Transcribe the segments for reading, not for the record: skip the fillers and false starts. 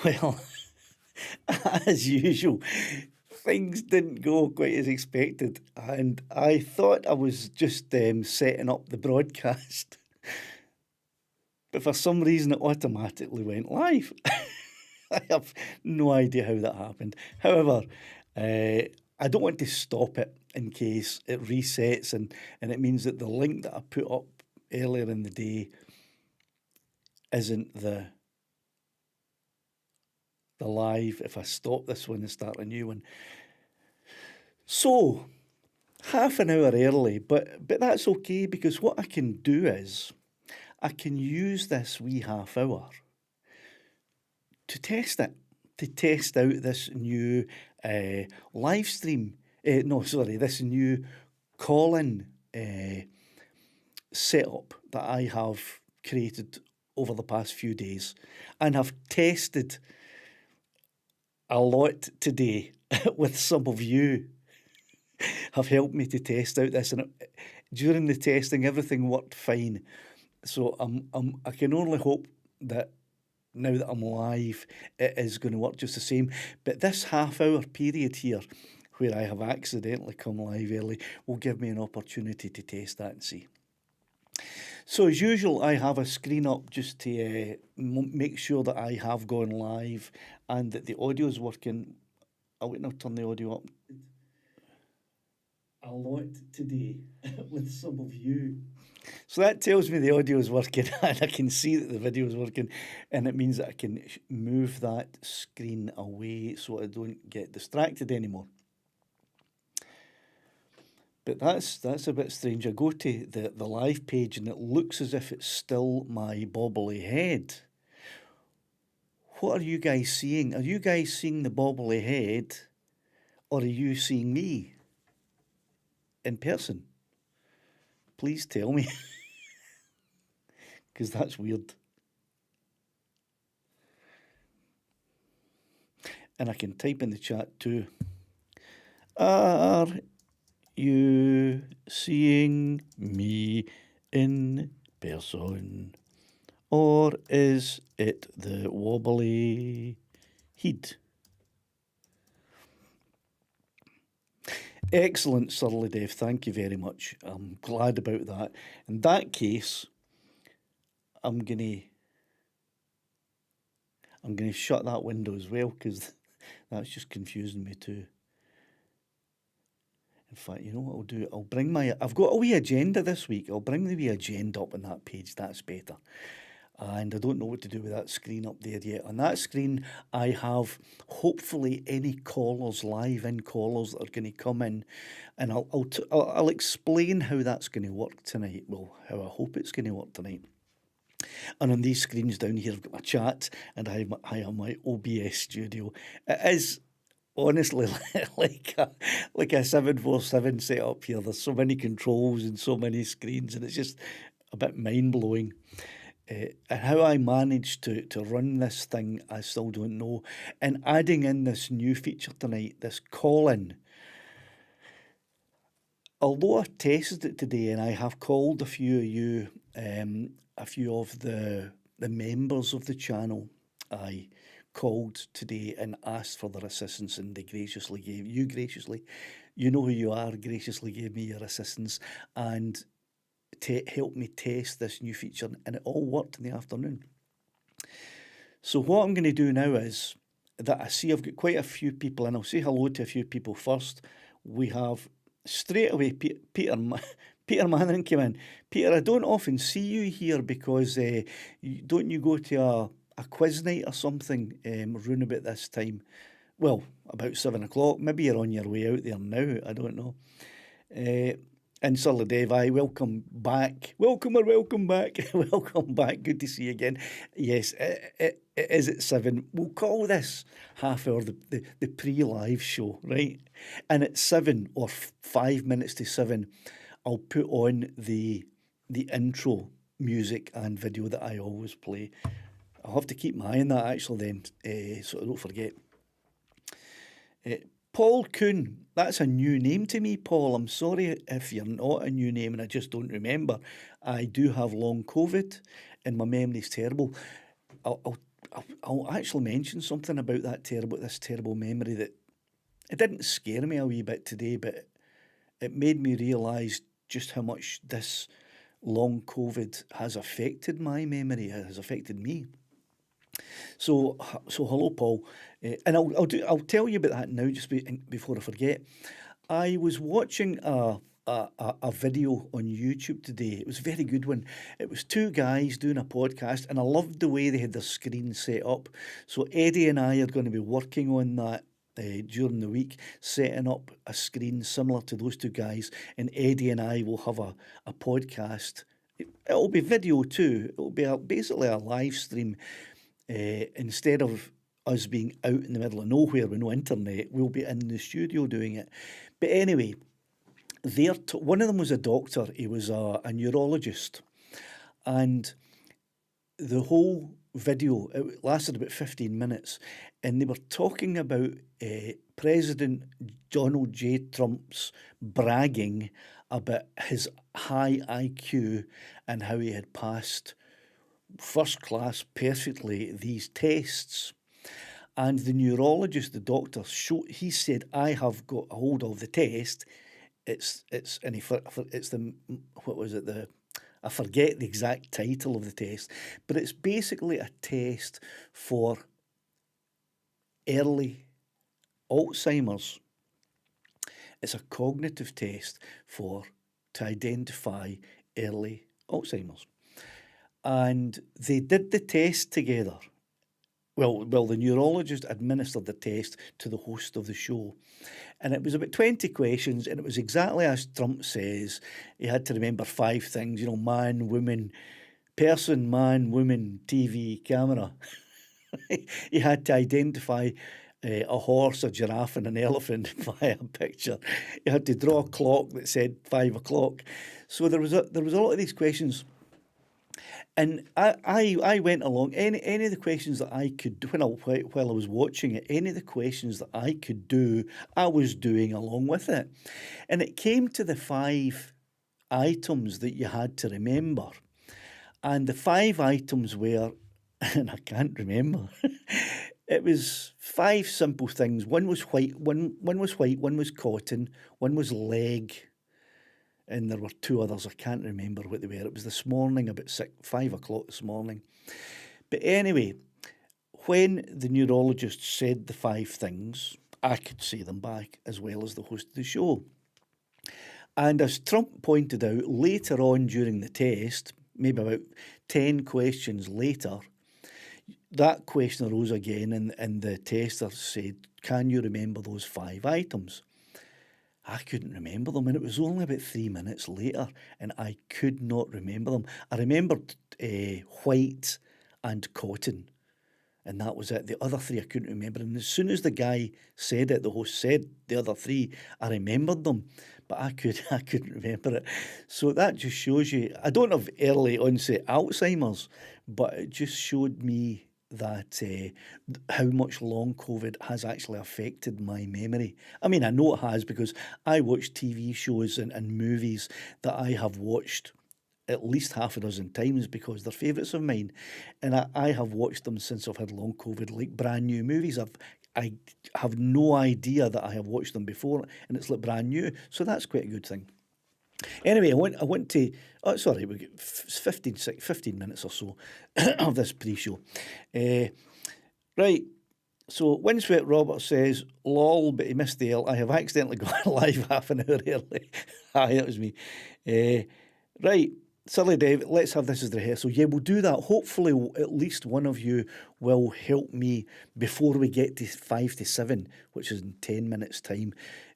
Well, as usual, things didn't go quite as expected, and I thought I was just setting up the broadcast, but for some reason it automatically went live. I have no idea how that happened. However, I don't want to stop it in case it resets and it means that the link that I put up earlier in the day isn't the live if I stop this one and start a new one. So, half an hour early, but that's okay, because what I can do is I can use this wee half hour to test it, to test out this new live stream. This new call-in setup that I have created over the past few days and have tested a lot today with some of you have helped me to test out this, and during the testing everything worked fine. So I can only hope that now that I'm live it is going to work just the same. But this half hour period here where I have accidentally come live early will give me an opportunity to test that and see. So as usual, I have a screen up just to make sure that I have gone live and that the audio is working. I'll wait and I'll turn the audio up a lot today with some of you. So that tells me the audio is working and I can see that the video is working, and it means that I can move that screen away so I don't get distracted anymore. But that's a bit strange. I go to the live page and it looks as if it's still my bobbly head. What are you guys seeing? Are you guys seeing the bobbly head, or are you seeing me in person? Please tell me, because that's weird. And I can type in the chat too. Are you seeing me in person, or is it the wobbly head? Excellent, Surly Dave. Thank you very much. I'm glad about that. In that case, I'm gonna shut that window as well, because that's just confusing me too. In fact, you know what I'll do? I'll bring I've got a wee agenda this week. I'll bring the wee agenda up on that page. That's better. And I don't know what to do with that screen up there yet. On that screen, I have hopefully any callers, live-in callers that are going to come in, and I'll explain how that's going to work tonight. Well, how I hope it's going to work tonight. And on these screens down here, I've got my chat, and I have my OBS studio. It is honestly like a 747 setup here. There's so many controls and so many screens, and it's just a bit mind-blowing. And how I managed to run this thing, I still don't know. And adding in this new feature tonight, this call-in. Although I tested it today and I have called a few of you, a few of the members of the channel, I called today and asked for their assistance, and they graciously you know who you are, graciously gave me your assistance and help me test this new feature, and it all worked in the afternoon. So what I'm going to do now is that I see I've got quite a few people, and I'll say hello to a few people first. We have straight away Peter Manning came in. Peter, I don't often see you here because don't you go to a quiz night or something round about this time? Well, about 7 o'clock. Maybe you're on your way out there now. I don't know. And Surly Dave, welcome back. Welcome back. Welcome back. Good to see you again. Yes, it is at 7. We'll call this half hour the pre-live show, right? And at 7 or 5 minutes to 7, I'll put on the intro music and video that I always play. I'll have to keep my eye on that actually then, so I don't forget. Paul Kuhn, that's a new name to me, Paul. I'm sorry if you're not a new name and I just don't remember. I do have long COVID and my memory's terrible. I'll actually mention something about this terrible memory that it didn't scare me a wee bit today, but it made me realise just how much this long COVID has affected my memory, has affected me. So hello, Paul, and I'll tell you about that now, just before I forget. I was watching a video on YouTube today. It was a very good one. It was two guys doing a podcast, and I loved the way they had their screen set up. So Eddie and I are going to be working on that during the week, setting up a screen similar to those two guys, and Eddie and I will have a podcast. It'll be video too. It'll be basically a live stream. Instead of us being out in the middle of nowhere with no internet, we'll be in the studio doing it. But anyway, one of them was a doctor. He was a neurologist, and the whole video, it lasted about 15 minutes, and they were talking about President Donald J. Trump's bragging about his high IQ and how he had passed first class perfectly these tests. And the neurologist, the doctor, he said, I have got a hold of the test. It's the, what was it, I forget the exact title of the test, but it's basically a test for early Alzheimer's. It's a cognitive test to identify early Alzheimer's. And they did the test together. Well, the neurologist administered the test to the host of the show. And it was about 20 questions, and it was exactly as Trump says. He had to remember 5 things, man, woman, person, man, woman, TV, camera. He had to identify a horse, a giraffe, and an elephant via a picture. He had to draw a clock that said 5 o'clock. So there was a lot of these questions. And I went along, any of the questions that I could do, while I was watching it, any of the questions that I could do, I was doing along with it. And it came to the 5 items that you had to remember. And the 5 items were, and I can't remember, it was 5 simple things. One was white, one was cotton, one was leg, and there were 2 others. I can't remember what they were. It was this morning, about 5 o'clock this morning. But anyway, when the neurologist said the 5 things, I could say them back as well as the host of the show. And as Trump pointed out, later on during the test, maybe about 10 questions later, that question arose again, and the tester said, can you remember those 5 items? I couldn't remember them, and it was only about 3 minutes later, and I could not remember them. I remembered white and cotton, and that was it. The other 3 I couldn't remember, and as soon as the guy said it, the host said the other 3, I remembered them, but I couldn't remember it. So that just shows you, I don't have early onset Alzheimer's, but it just showed me that how much long COVID has actually affected my memory. I mean, I know it has, because I watch TV shows and movies that I have watched at least half a dozen times because they're favourites of mine. And I have watched them since I've had long COVID, like brand new movies. I have no idea that I have watched them before, and it's like brand new. So that's quite a good thing. Anyway, I went to, we got 15 minutes or so of this pre-show. Right, so Windswept Robert says, lol, but he missed the L. I have accidentally gone live half an hour early. Aye, that was me. Right, Silly Dave, let's have this as the rehearsal. Yeah, we'll do that. Hopefully, at least one of you will help me before we get to 5 to 7, which is in 10 minutes' time.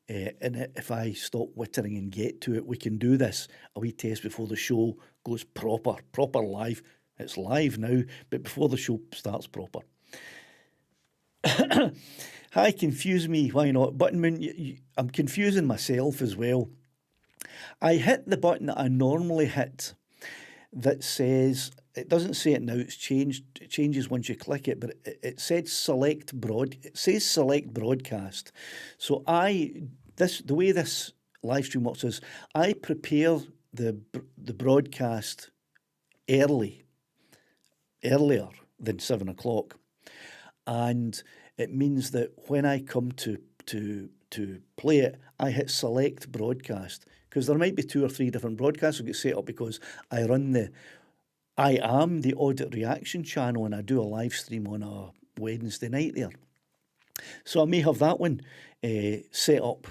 And if I stop wittering and get to it, we can do this. A wee test before the show goes proper live. It's live now, but before the show starts proper. Hi, confuse me, why not? Button Moon, I'm confusing myself as well. I hit the button that I normally hit that says, it doesn't say it now, it changes once you click it, but it said it says select broadcast. So the way this live stream works is I prepare the broadcast earlier than 7 o'clock. And it means that when I come to play it, I hit select broadcast, because there might be 2 or 3 different broadcasts will get set up, because I am the audit reaction channel, and I do a live stream on a Wednesday night there. So I may have that one set up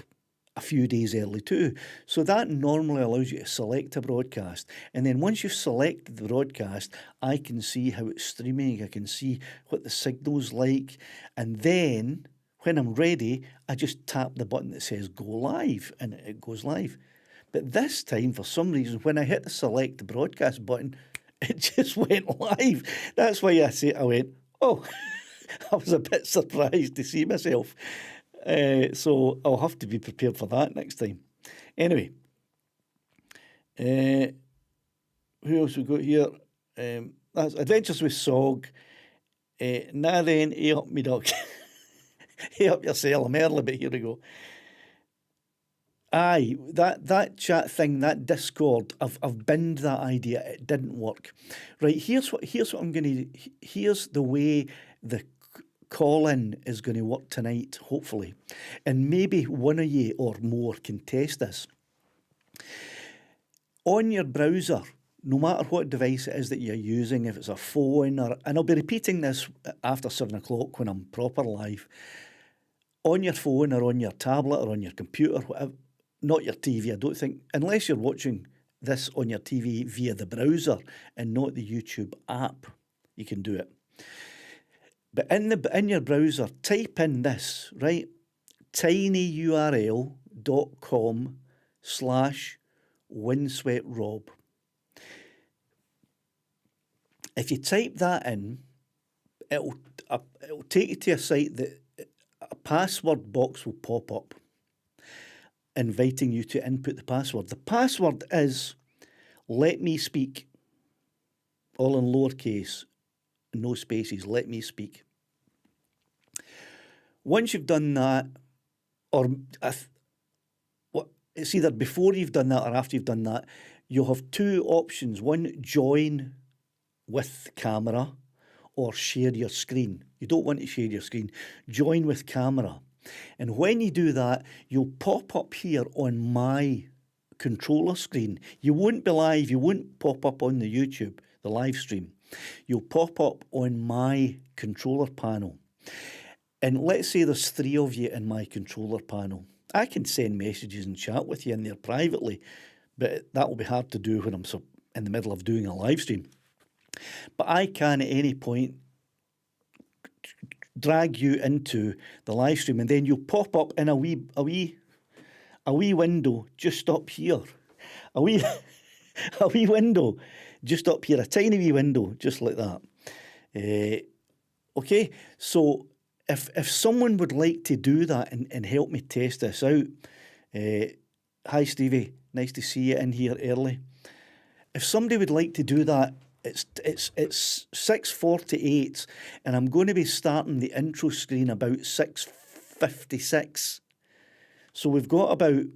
a few days early too. So that normally allows you to select a broadcast. And then once you've selected the broadcast, I can see how it's streaming. I can see what the signal's like. And then when I'm ready, I just tap the button that says go live, and it goes live. But this time, for some reason, when I hit the select broadcast button, it just went live. That's why I went, oh, I was a bit surprised to see myself. So I'll have to be prepared for that next time. Anyway, who else we got here? That's Adventures with Sog. Now then, up me duck. Up yourself, I'm early, but here we go. Aye, that chat thing, that Discord, I've binned that idea. It didn't work. Right, here's what I'm going to. Here's the way the call-in is going to work tonight, hopefully, and maybe one of you or more can test this. On your browser, no matter what device it is that you're using, if it's a phone and I'll be repeating this after 7 o'clock when I'm proper live, on your phone or on your tablet or on your computer, whatever, not your TV, I don't think, unless you're watching this on your TV via the browser and not the YouTube app, you can do it. But in your browser, type in this, right? tinyurl.com/windswept-rob. If you type that in, it'll take you to a site that a password box will pop up, inviting you to input the password. The password is "let me speak," all in lowercase, no spaces, "let me speak." Once you've done that, or it's either before you've done that or after you've done that, you'll have 2 options. One, join with camera or share your screen. You don't want to share your screen. Join with camera. And when you do that, you'll pop up here on my controller screen. You won't be live. You won't pop up on the YouTube, the live stream. You'll pop up on my controller panel. And let's say there's 3 of you in my controller panel. I can send messages and chat with you in there privately, but that will be hard to do when I'm in the middle of doing a live stream. But I can at any point drag you into the live stream, and then you'll pop up in a wee window just up here. A wee window just up here, a tiny wee window, just like that. Okay, so if someone would like to do that and help me test this out, hi Stevie, nice to see you in here early. If somebody would like to do that, it's 6:48, and I'm going to be starting the intro screen about 6:56. So we've got about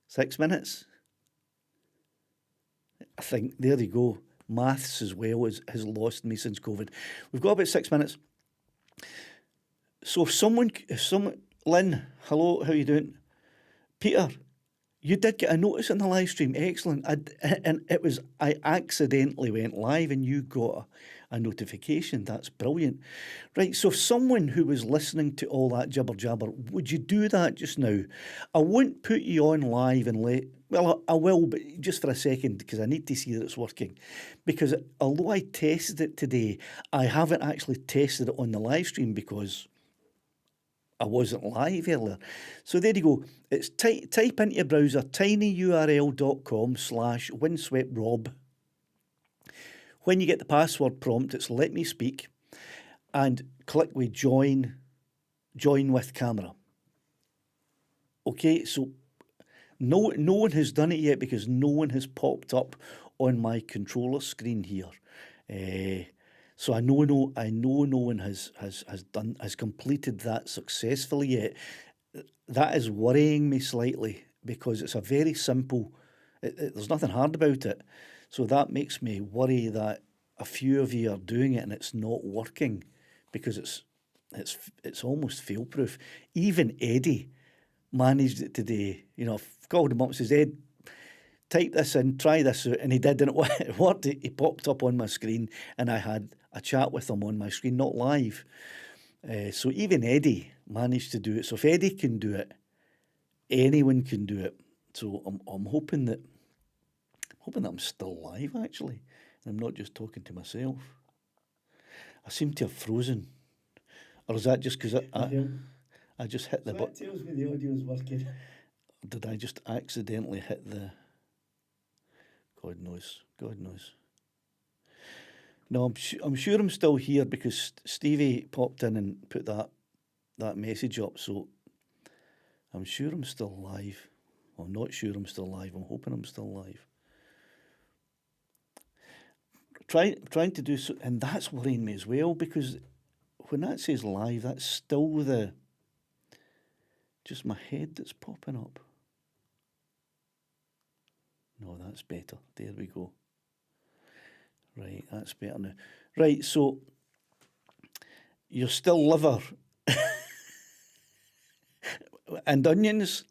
6 minutes. I think, there you go. Maths as well has lost me since COVID. We've got about 6 minutes. So if someone, Lynn, hello, how you doing? Peter, you did get a notice in the live stream, excellent. I accidentally went live and you got a notification. That's brilliant. Right, so if someone who was listening to all that jibber jabber, would you do that just now? I won't put you on live and I will, but just for a second, because I need to see that it's working. Because although I tested it today, I haven't actually tested it on the live stream because I wasn't live earlier. So there you go. It's type into your browser tinyurl.com/windswept-rob. When you get the password prompt, it's "let me speak," and click with join with camera. Okay, so no one has done it yet because no one has popped up on my controller screen here. So I know no one has completed that successfully yet. That is worrying me slightly because it's a very simple. There's nothing hard about it. So that makes me worry that a few of you are doing it and it's not working because it's almost fail-proof. Even Eddie managed it today. You know, I've called him up and says, Ed, type this in, try this out, and he did, and it worked. He popped up on my screen, and I had a chat with him on my screen, not live. So even Eddie managed to do it. So if Eddie can do it, anyone can do it. So I'm hoping that I'm still live actually, and I'm not just talking to myself. I seem to have frozen, or is that just because I just hit the button? That tells me the audio is working. Did I just accidentally hit the? God knows. God knows. No, I'm sure I'm still here because Stevie popped in and put that message up. So I'm sure I'm still live. I'm not sure I'm still live. I'm hoping I'm still live. Trying to do so, and that's worrying me as well because when that says live, that's still just my head that's popping up. No, that's better. There we go. Right, that's better now. Right, so you're still liver and onions.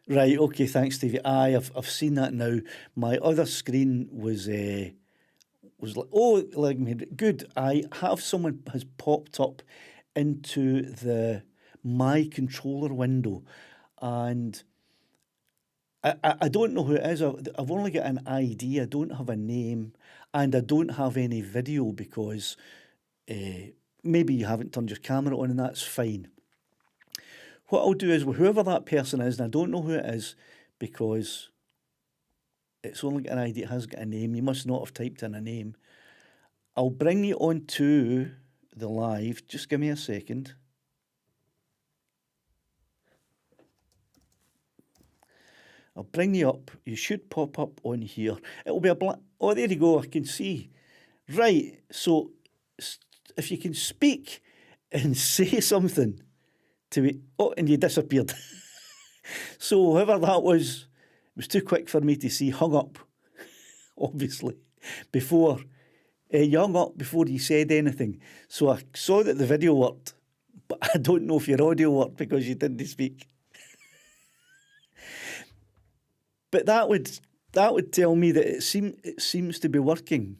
Right, okay, thanks, Stevie. Aye, I've seen that now. My other screen was like, oh, like good. I have someone has popped up into the my controller window, and I don't know who it is. I've only got an ID. I don't have a name, and I don't have any video because maybe you haven't turned your camera on, and that's fine. What I'll do is, whoever that person is, and I don't know who it is because it's only got an ID, it has got a name. You must not have typed in a name. I'll bring you onto the live. Just give me a second. I'll bring you up. You should pop up on here. It'll be a black. Oh, there you go. I can see. Right. So if you can speak and say something to me. Oh, and you disappeared. So whoever that was, it was too quick for me to see. Hung up, obviously, before. You hung up before you said anything. So I saw that the video worked, but I don't know if your audio worked because you didn't speak. But that would tell me that it seems to be working.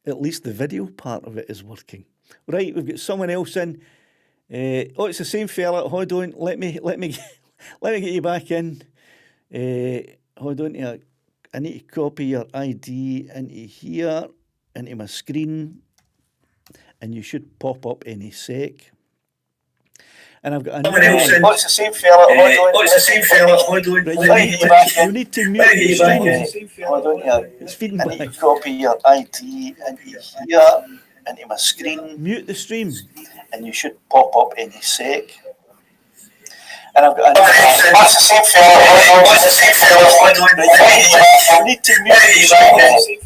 At least the video part of it is working. Right, we've got someone else in. Oh, it's the same fella. Hold on, let me get you back in. Hold on, I need to copy your ID into here, into my screen, and you should pop up any sec. And I've got another one. Oh, it's the same fella. Hold on. Right, you need to mute the stream. Hold on, It's feeding I back. need to copy your ID into here, into my screen, Mute the stream. and you should pop up any sec. And I've got another one. Oh, it's the same fella. Hold on. You need to mute the stream.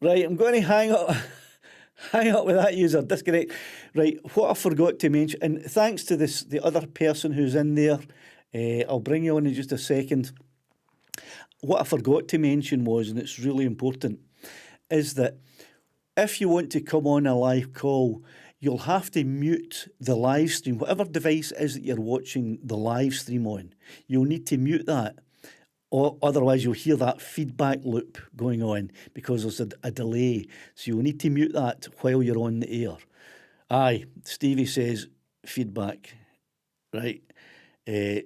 Right, I'm going to hang up with that user, disconnect. Right, what I forgot to mention, and thanks to the other person who's in there, I'll bring you on in just a second. What I forgot to mention was, and it's really important, is that if you want to come on a live call, you'll have to mute the live stream. Whatever device it is that you're watching the live stream on, you'll need to mute that. Or otherwise you'll hear that feedback loop going on because there's a delay. So you'll need to mute that while you're on the air. Aye, Stevie says feedback, right?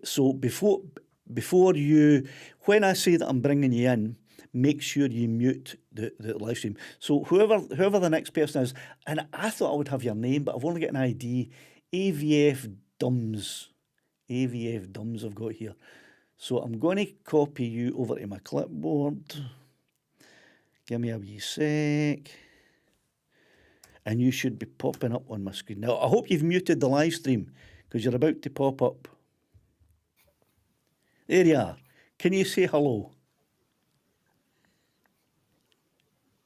So before you, when I say that I'm bringing you in, make sure you mute the live stream. So whoever the next person is, and I thought I would have your name, but I've only got an ID, AVF Dums I've got here. So I'm going to copy you over to my clipboard. Give me a wee sec. And you should be popping up on my screen. Now, I hope you've muted the live stream because you're about to pop up. There you are. Can you say hello?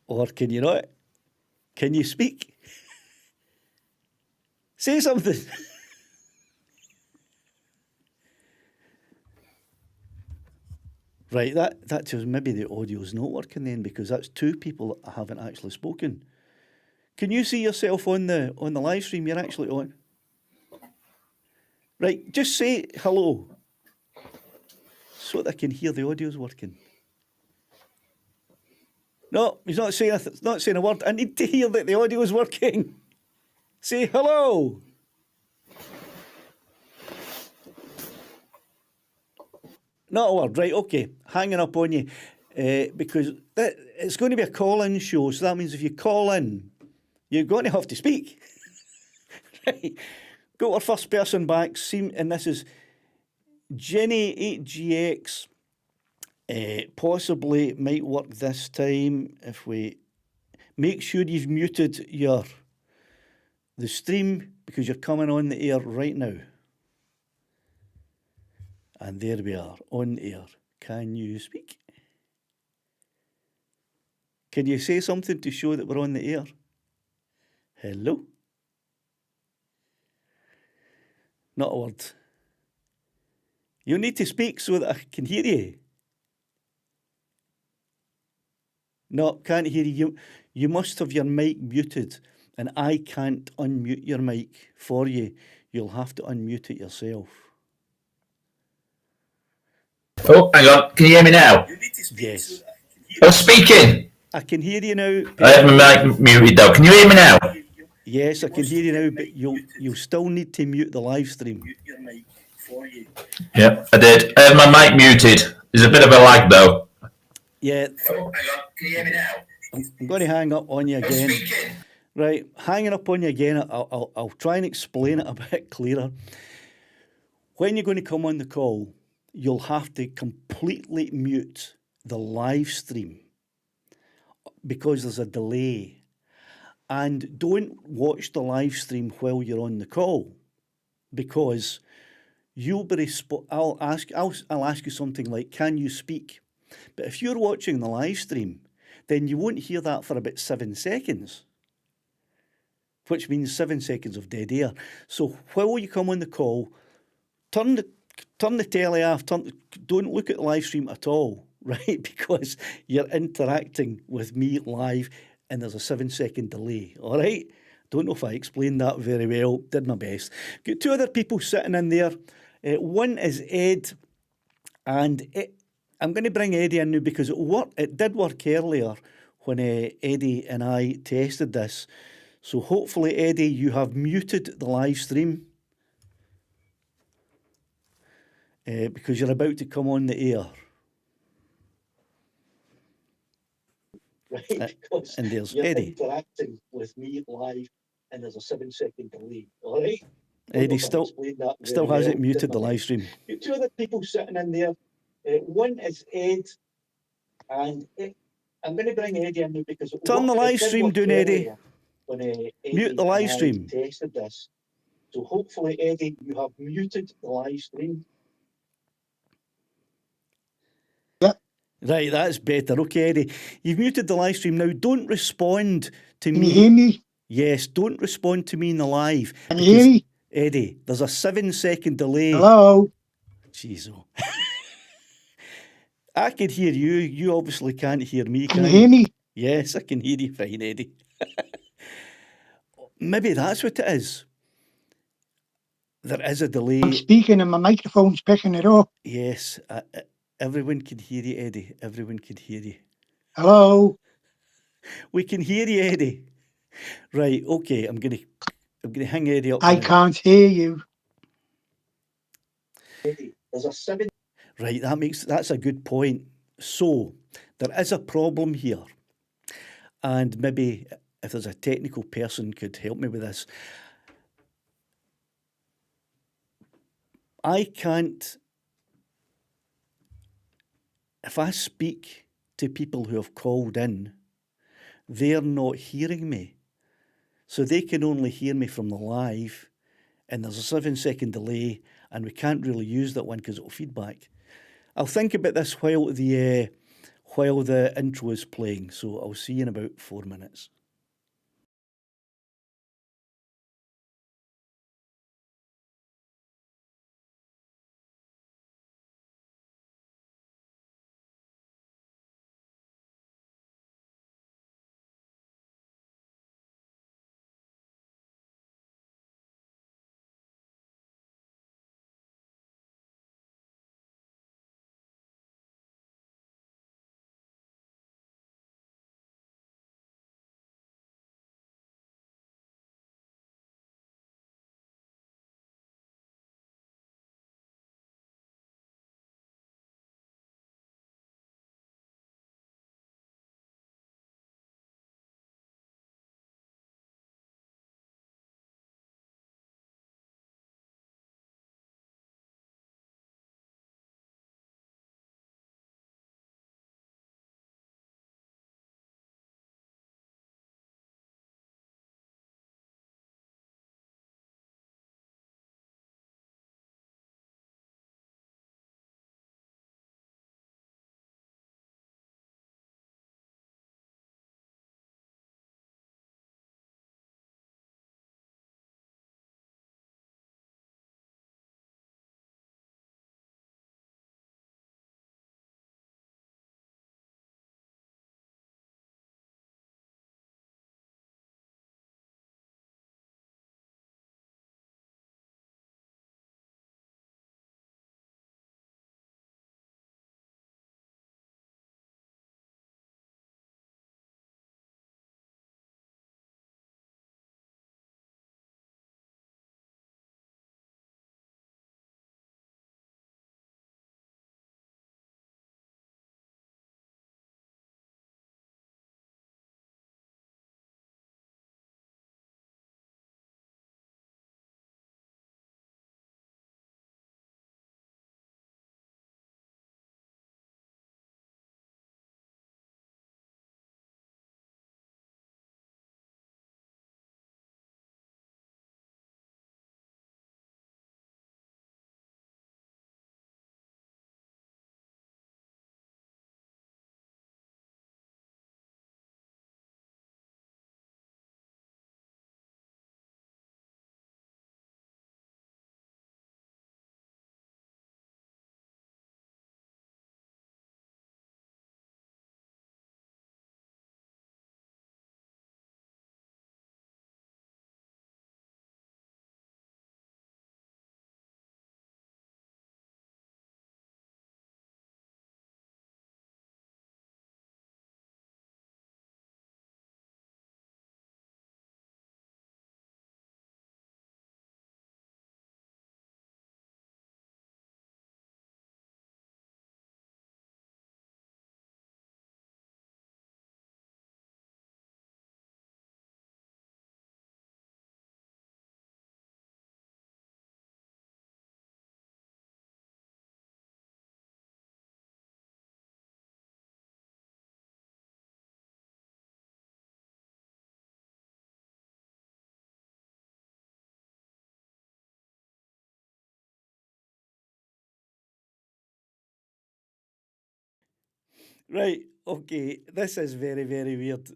Or can you not? Can you speak? Say something. Right, that tells maybe the audio's not working then, because that's two people that haven't actually spoken. Can you see yourself on the live stream? You're actually on. Right, just say hello so that I can hear the audio's working. No, he's not saying not saying a word. I need to hear that the audio's working. Say hello. Not a word, right? Okay, hanging up on you because it's going to be a call-in show. So that means if you call in, you're going to have to speak. Right? Got our first person back. And this is Jenny 8GX. Possibly might work this time if we make sure you've muted the stream because you're coming on the air right now. And there we are, on air. Can you speak? Can you say something to show that we're on the air? Hello? Not a word. You need to speak so that I can hear you. No, can't hear you. You must have your mic muted, and I can't unmute your mic for you. You'll have to unmute it yourself. Oh, hang on. Can you hear me now? Yes. Oh, speaking. I can hear you now. I have my mic muted though. Can you hear me now? Yes, I can hear you now, but you'll still need to mute the live stream. Yeah, I did. I have my mic muted. There's a bit of a lag though. Yeah. Oh, hang on. Can you hear me now? I'm going to hang up on you again. Right, hanging up on you again. I'll try and explain it a bit clearer. When you're going to come on the call, you'll have to completely mute the live stream because there's a delay. And don't watch the live stream while you're on the call because you'll be I'll ask you something like, can you speak? But if you're watching the live stream, then you won't hear that for about 7 seconds, which means 7 seconds of dead air. So while you come on the call, turn the telly off, don't look at the live stream at all, right? Because you're interacting with me live and there's a 7-second delay, all right? Don't know if I explained that very well, did my best. Got two other people sitting in there. One is Ed, and I'm going to bring Eddie in now because it did work earlier when Eddie and I tested this. So hopefully, Eddie, you have muted the live stream because you're about to come on the air. Right, and there's Eddie. Interacting with me live, and there's a 7-second delay. All right, Eddie still hasn't muted the live stream. Two other people sitting in there. One is Ed, and I'm going to bring Eddie in because turn the live stream down, Eddie. When mute the live stream. Tested this, so hopefully, Eddie, you have muted the live stream. Right, that's better. Okay, Eddie, you've muted the live stream. Now, don't respond to me. Can you hear me? Yes, don't respond to me in the live. Can you hear me? Eddie, there's a 7-second delay. Hello? Jeez. I can hear you. You obviously can't hear me, Can you hear me? Yes, I can hear you fine, Eddie. Maybe that's what it is. There is a delay. I'm speaking and my microphone's picking it up. Yes, everyone can hear you, Eddie. Everyone can hear you. Hello? We can hear you, Eddie. Right, okay, I'm gonna hang Eddie up. I can't hear you. Eddie, there's a 7. Right, that's a good point. So there is a problem here. And maybe if there's a technical person could help me with this. I can't, if I speak to people who have called in, they're not hearing me. So they can only hear me from the live, and there's a 7-second delay, and we can't really use that one because it'll feedback. I'll think about this while the intro is playing, so I'll see you in about 4 minutes. Right, okay. This is very, very weird.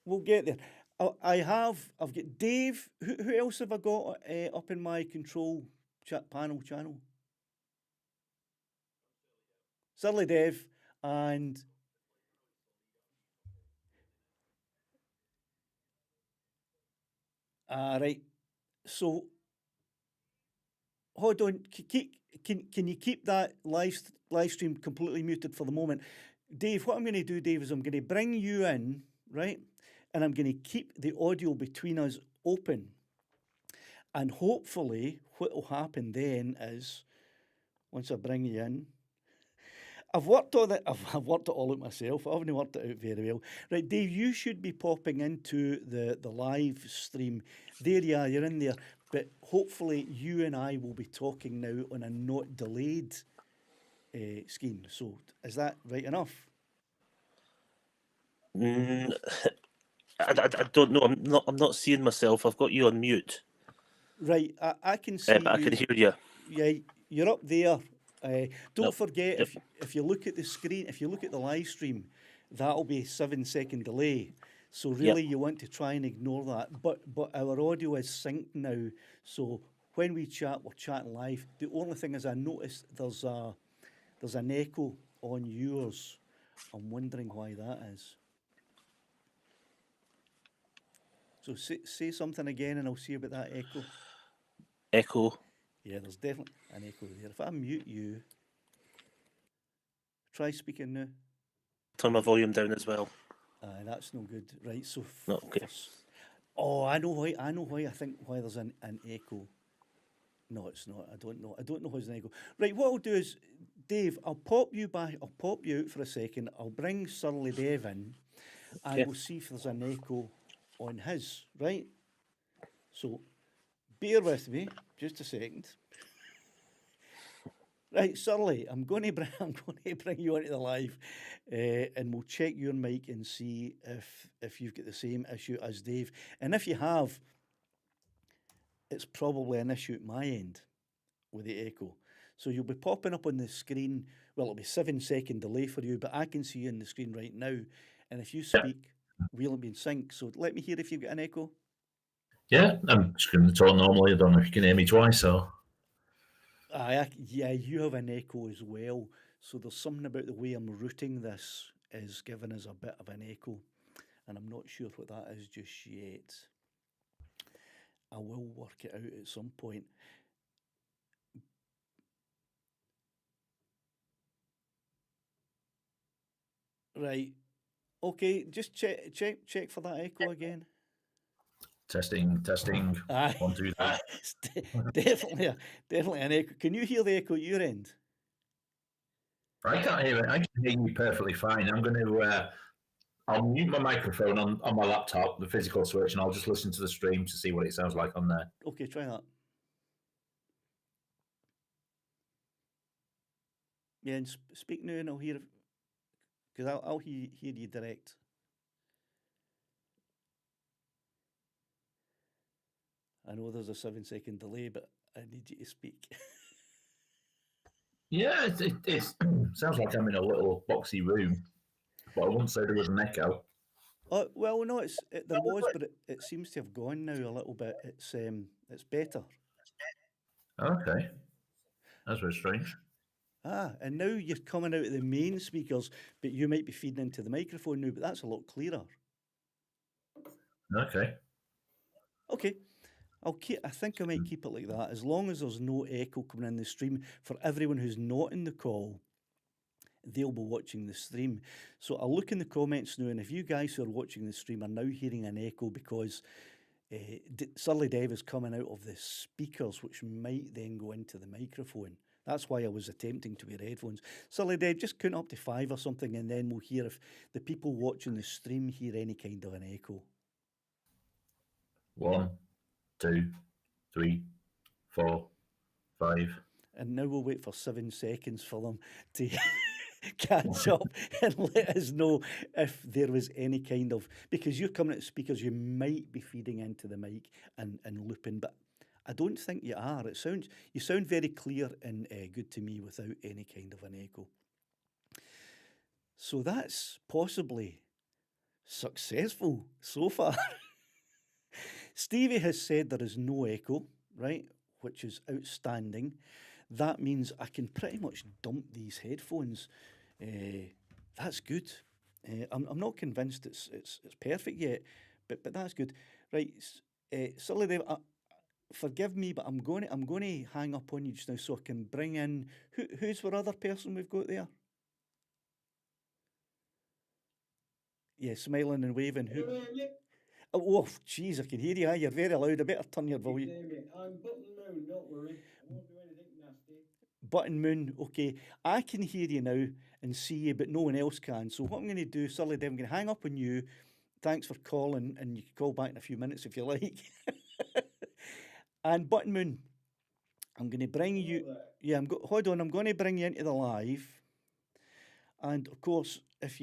We'll get there. I've got Dave. Who else have I got up in my control panel channel? Surly Dave and right. So hold on. Can you keep that live stream completely muted for the moment? Dave, what I'm going to do, Dave, is I'm going to bring you in, right? And I'm going to keep the audio between us open. And hopefully what will happen then is, once I bring you in, I've worked on it. I've worked it all out myself. I haven't worked it out very well. Right, Dave, you should be popping into the live stream. There you are, you're in there. But hopefully you and I will be talking now on a not delayed scheme. So is that right enough? I don't know. I'm not seeing myself. I've got you on mute. Right, I can see but you. I can hear you. Yeah, you're up there. Don't Yep, forget, yep. if you look at the screen, if you look at the live stream, that'll be a 7-second delay. So really, you want to try and ignore that. But our audio is synced now. So when we chat, we're chatting live. The only thing is, I noticed there's an echo on yours. I'm wondering why that is. So say something again, and I'll see about that echo. Echo. Yeah, there's definitely an echo there. If I mute you, try speaking now. Turn my volume down as well. That's no good. Right, so No, okay. oh, I know why. I think why there's an echo. No, it's not. I don't know why there's an echo. Right, what I'll do is, Dave, I'll pop you back. I'll pop you out for a second. I'll bring Surly Dave in, and Okay. we'll see if there's an echo on his. Right. So, bear with me just a second. Right, Surly, I'm going to bring you onto the live, and we'll check your mic and see if you've got the same issue as Dave. And if you have, it's probably an issue at my end with the echo. So you'll be popping up on the screen. Well, it'll be 7-second delay for you, but I can see you on the screen right now. And if you speak, we'll be in sync. So let me hear if you've got an echo. Yeah, I'm just going to talk normally. I don't know if you can hear me twice or. Yeah, you have an echo as well. So there's something about the way I'm routing this is giving us a bit of an echo. And I'm not sure what that is just yet. I will work it out at some point. Right. Okay, just check for that echo again. Testing. Aye. 1, 2, 3. It's definitely an echo. Can you hear the echo at your end? I can't hear it. I can hear you perfectly fine. I'm going to. I'll mute my microphone on my laptop, the physical switch, and I'll just listen to the stream to see what it sounds like on there. Okay, try that. Yeah, and speak now, and I'll hear. Because I'll hear you direct. I know there's a 7-second delay, but I need you to speak. Yeah, it sounds like I'm in a little boxy room, but I wouldn't say there was an echo. Well, no, there was, but it seems to have gone now a little bit. It's better. Okay, that's very strange. And now you're coming out of the main speakers, but you might be feeding into the microphone now, but that's a lot clearer. Okay. Okay. I think I might keep it like that, as long as there's no echo coming in the stream. For everyone who's not in the call, they'll be watching the stream. So I'll look in the comments now, and if you guys who are watching the stream are now hearing an echo because Surly Dave is coming out of the speakers, which might then go into the microphone. That's why I was attempting to wear headphones. Surly Dave, just count up to 5 or something, and then we'll hear if the people watching the stream hear any kind of an echo. 1, 2, 3, 4, 5. And now we'll wait for 7 seconds for them to catch up and let us know if there was any kind of... Because you're coming at speakers, you might be feeding into the mic and looping, but I don't think you are. You sound very clear and good to me without any kind of an echo. So that's possibly successful so far. Stevie has said there is no echo, right? Which is outstanding. That means I can pretty much dump these headphones. That's good. I'm not convinced it's perfect yet, but that's good. Right, Silly Dave, forgive me, but I'm going to hang up on you just now so I can bring in who's our other person we've got there. Yeah, smiling and waving. Who? Oh, jeez, I can hear you. Aye, you're very loud. I better turn your volume. I'm Button Moon, don't worry. I won't do anything nasty. Button Moon, okay. I can hear you now and see you, but no one else can. So what I'm going to do, Silly Dave, I'm going to hang up on you. Thanks for calling, and you can call back in a few minutes if you like. And Button Moon, I'm going to bring you. Yeah, hold on. I'm going to bring you into the live. And of course, if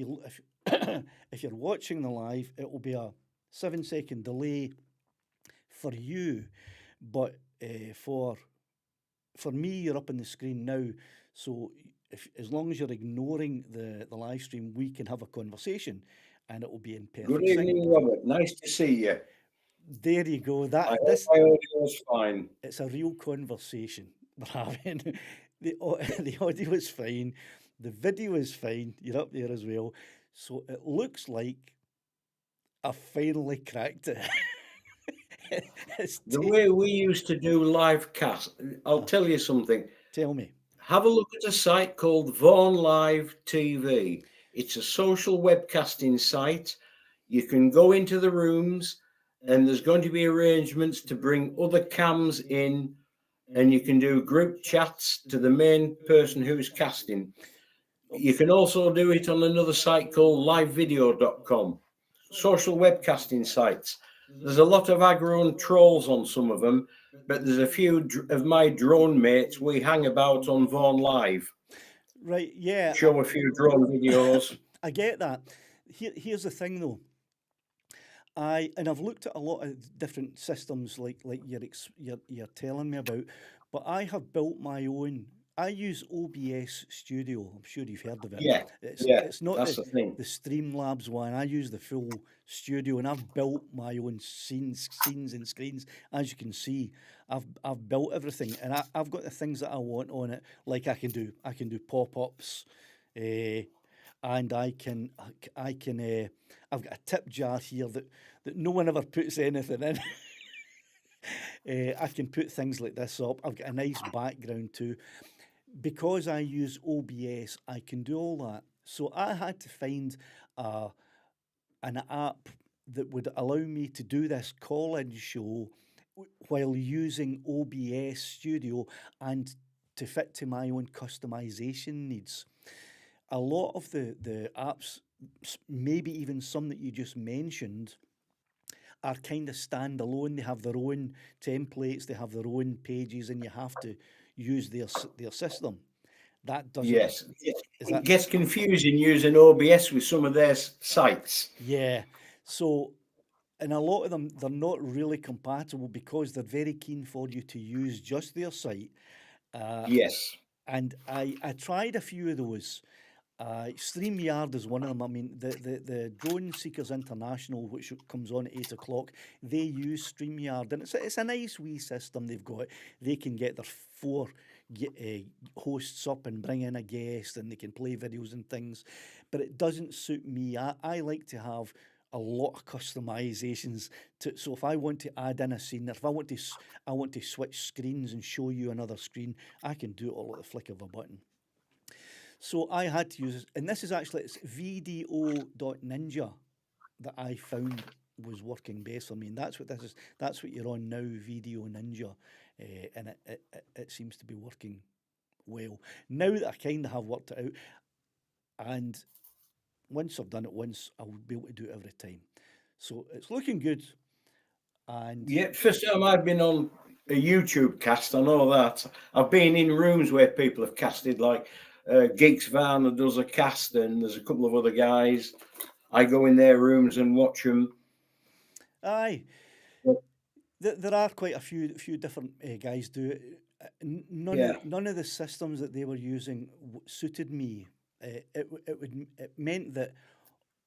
if you're watching the live, it will be a 7-second delay for you, but for me, you're up on the screen now. So as long as you're ignoring the live stream, we can have a conversation, and it will be in perfect Good evening, sync. Robert. Nice to see you. There you go. I hope my audio is fine. It's a real conversation we're having. The audio is fine. The video is fine. You're up there as well. So it looks like I finally cracked it. The way we used to do live cast, I'll tell you something. Tell me. Have a look at a site called Vaughan Live TV. It's a social webcasting site. You can go into the rooms and there's going to be arrangements to bring other cams in, and you can do group chats to the main person who's casting. You can also do it on another site called livevideo.com. Social webcasting sites. There's a lot of aggro and trolls on some of them, but there's a few of my drone mates we hang about on Vaughan Live. Right, yeah. Show a few drone videos. I get that. Here's the thing though. I've looked at a lot of different systems like you're telling me about, but I have built my own. I use OBS Studio. I'm sure you've heard of it. Yeah, It's not that's the thing. the Streamlabs one. I use the full studio, and I've built my own scenes and screens. As you can see, I've built everything, and I've got the things that I want on it. Like I can do pop-ups, and I can I've got a tip jar here that no one ever puts anything in. I can put things like this up. I've got a nice background too. Because I use OBS, I can do all that. So I had to find an app that would allow me to do this call-in show while using OBS Studio and to fit to my own customization needs. A lot of the apps, maybe even some that you just mentioned, are kind of standalone. They have their own templates, they have their own pages, and you have to use their system. That doesn't. Yes, it gets confusing using OBS with some of their sites. Yeah. So, and a lot of them, they're not really compatible because they're very keen for you to use just their site. Yes. And I tried a few of those. StreamYard is one of them. I mean, the Drone Seekers International, which comes on at 8 o'clock, they use StreamYard, and it's a nice wee system they've got. They can get their 4 hosts up and bring in a guest, and they can play videos and things, but it doesn't suit me. I like to have a lot of customizations. So if I want to add in a scene, or if I want to switch screens and show you another screen, I can do it all at the flick of a button. So I had to use this, and this is actually, it's VDO.ninja that I found was working best for me, and that's what this is. That's what you're on now, Video Ninja, and it seems to be working well. Now that I kind of have worked it out, and once I've done it once, I'll be able to do it every time. So it's looking good. And yeah, first time I've been on a YouTube cast, I know that. I've been in rooms where people have casted, like Geeks Van does a cast, and there's a couple of other guys. I go in their rooms and watch them. Aye, there are quite a few different guys do it. None of the systems that they were using suited me. it meant that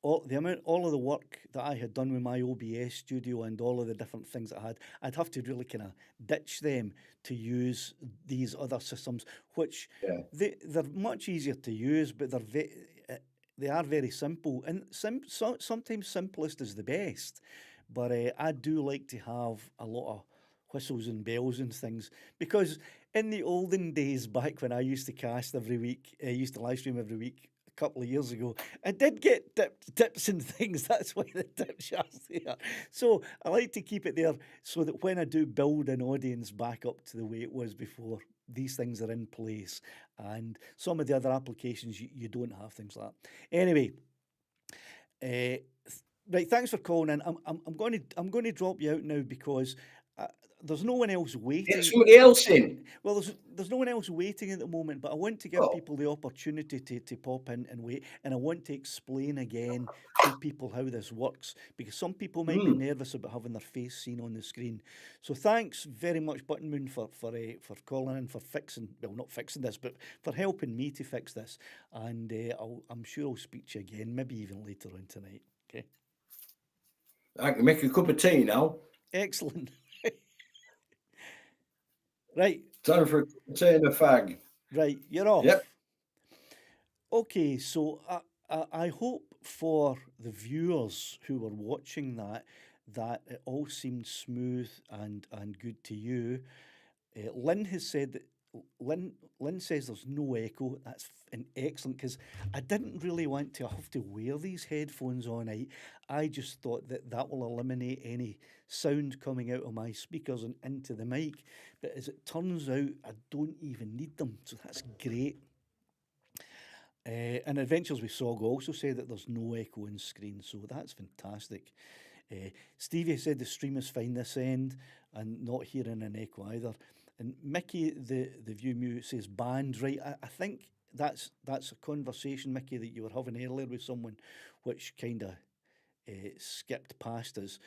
all of the work that I had done with my OBS studio and all of the different things that I had, I'd have to really kind of ditch them to use these other systems, which Yeah. they're much easier to use, but they are very simple, and sometimes simplest is the best. But I do like to have a lot of whistles and bells and things, because in the olden days, back when I used to cast every week, I used to live stream every week a couple of years ago, I did get tips and things. That's why the tip chart's there. So I like to keep it there so that when I do build an audience back up to the way it was before, these things are in place. And some of the other applications, you don't have things like that. Anyway, right, thanks for calling in. I'm going to drop you out now because there's no one else waiting. Get somebody else in. Well, there's no one else waiting at the moment, but I want to give people the opportunity to pop in and wait, and I want to explain again to people how this works, because some people might be nervous about having their face seen on the screen. So thanks very much, Button Moon, for calling in, for not fixing this, but for helping me to fix this. And I'm sure I'll speak to you again, maybe even later on tonight. Okay. I can make a cup of tea now. Excellent. Right. Time for a cup of tea and a fag. Right, you're off. Yep. Okay, so I hope for the viewers who were watching that it all seemed smooth and good to you. Lynn has said that Lynn says there's no echo. That's excellent, because I didn't really want to have to wear these headphones all night. I just thought that will eliminate any sound coming out of my speakers and into the mic. But as it turns out, I don't even need them, so that's great. And Adventures with Sog also said that there's no echo in screen, so that's fantastic. Stevie said the stream is fine this end and not hearing an echo either. And Mickey, the view mute, says banned. Right, I think that's a conversation, Mickey, that you were having earlier with someone, which kind of skipped past us,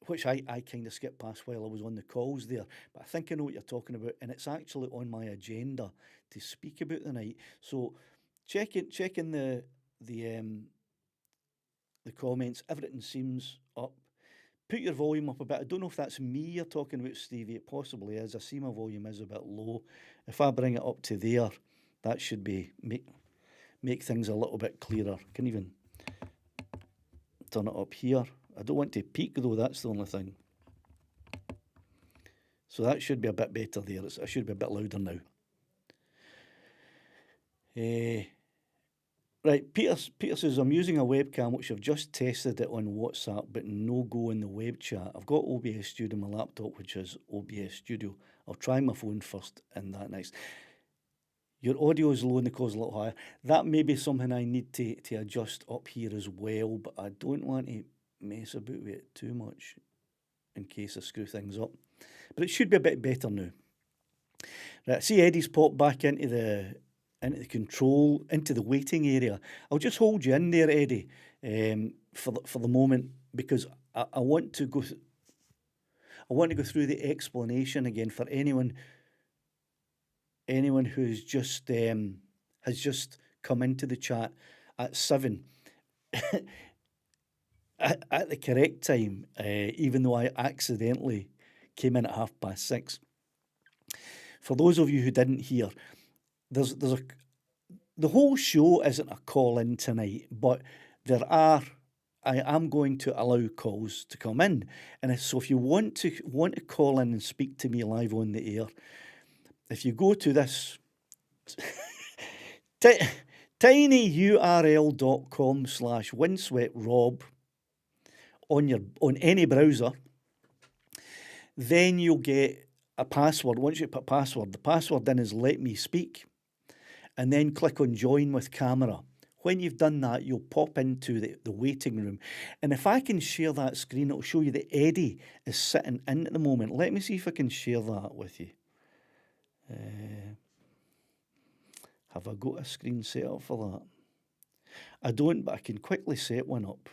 which I kind of skipped past while I was on the calls there. But I think I know what you're talking about, and it's actually on my agenda to speak about tonight. So check in the comments. Everything seems up. Put your volume up a bit. I don't know if that's me you're talking about, Stevie. It possibly is. I see my volume is a bit low. If I bring it up to there, that should be make things a little bit clearer. I can even turn it up here. I don't want to peak though, that's the only thing. So that should be a bit better there. I should be a bit louder now. Right, Peter says, I'm using a webcam which I've just tested it on WhatsApp, but no go in the web chat. I've got OBS Studio on my laptop, which is OBS Studio. I'll try my phone first and that next. Your audio is low and the call's a little higher. That may be something I need to adjust up here as well, but I don't want to mess about with it too much in case I screw things up. But it should be a bit better now. Right, I see Eddie's popped back into the waiting area. I'll just hold you in there, Eddie, for the moment, because I want to go through the explanation again for anyone who's just has just come into the chat at 7 at the correct time, even though I accidentally came in at 6:30. For those of you who didn't hear, the whole show isn't a call in tonight, but I am going to allow calls to come in, and so if you want to call in and speak to me live on the air, if you go to this tinyurl.com/windswept-rob on any browser, then you'll get a password. Once you put password, the password in is let me speak, and then click on join with camera. When you've done that, you'll pop into the waiting room. And if I can share that screen, it'll show you that Eddie is sitting in at the moment. Let me see if I can share that with you. Have I got a screen set up for that? I don't, but I can quickly set one up.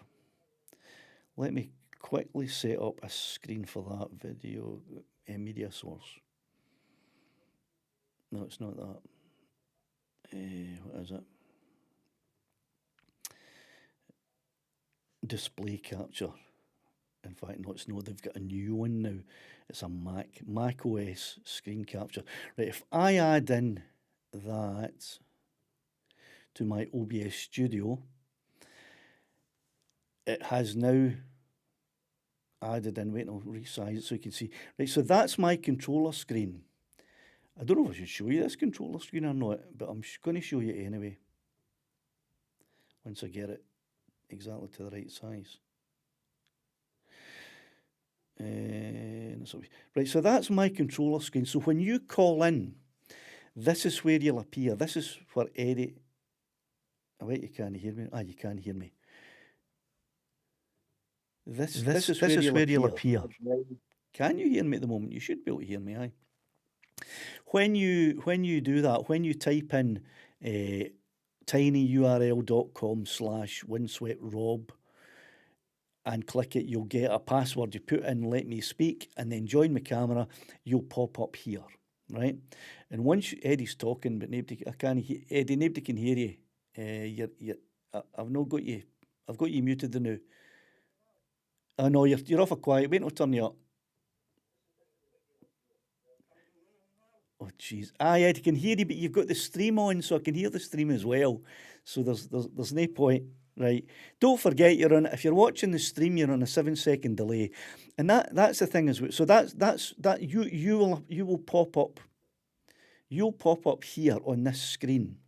Let me quickly set up a screen for that video media source. No, it's not that. What is it? display capture. In fact, no, it's no, they've got a new one now. It's a Mac OS screen capture. Right, if I add in that to my OBS Studio, it has now added in, wait, I'll resize it so you can see. Right, so that's my controller screen. I don't know if I should show you this controller screen or not, but I'm going to show you anyway. Once I get it exactly to the right size. Right, so that's my controller screen. So when you call in, this is where you'll appear. This is where Eddie... Oh, wait, you can't hear me. Ah, you can hear me. This is where you'll appear. Can you hear me at the moment? You should be able to hear me, aye. When you do that, when you type in tinyurl.com/Windswept Rob and click it, you'll get a password. You put in "let me speak" and then join my camera. You'll pop up here, right? And once Eddie's talking, but nobody, I can't hear Eddie. Nobody can hear you. I've not got you. I've got you muted the now. I know you're off a quiet. Wait, I'll turn you up. Oh, jeez. Aye, I can hear you, but you've got the stream on, so I can hear the stream as well. So there's no point, right? Don't forget you're on. If you're watching the stream, you're on a 7-second delay, and that's the thing as well. So that you will pop up. You'll pop up here on this screen.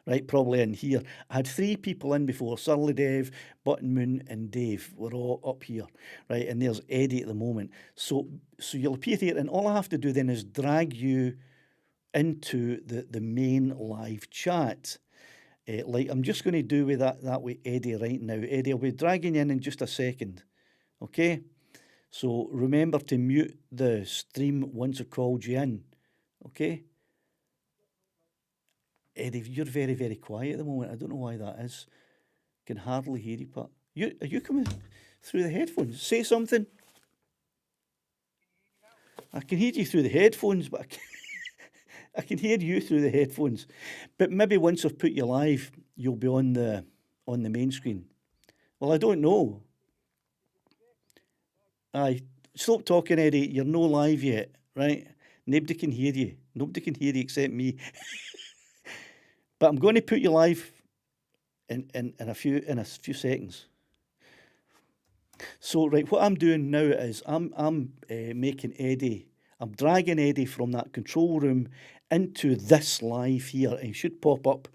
Right, probably in here. I had 3 people in before, Surly Dev, Button Moon and Dave were all up here, right, and there's Eddie at the moment. So you'll appear here, and all I have to do then is drag you into the main live chat, like I'm just going to do with that with Eddie right now. Eddie, I'll be dragging you in just a second, okay? So remember to mute the stream once I called you in, okay? Eddie, you're very, very quiet at the moment. I don't know why that is. Can hardly hear you, Pat. Are you coming through the headphones? Say something. I can hear you through the headphones, but I can hear you through the headphones. But maybe once I've put you live, you'll be on the main screen. Well, I don't know. Aye, stop talking, Eddie. You're no live yet, right? Nobody can hear you. Nobody can hear you except me. But I'm going to put you live in a few seconds. So right, what I'm doing now is I'm making Eddie. I'm dragging Eddie from that control room into this live here, and he should pop up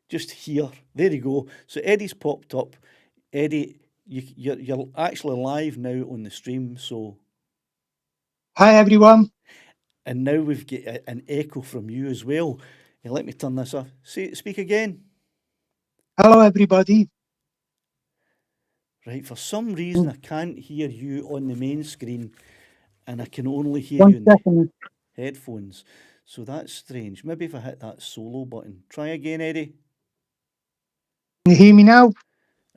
just here. There you go. So Eddie's popped up. Eddie, you're actually live now on the stream. So Hi, everyone. And now we've got an echo from you as well. Let me turn this off. Speak again. Hello, everybody. Right, for some reason I can't hear you on the main screen, and I can only hear you in the headphones. So that's strange. Maybe if I hit that solo button. Try again, Eddie. Can you hear me now?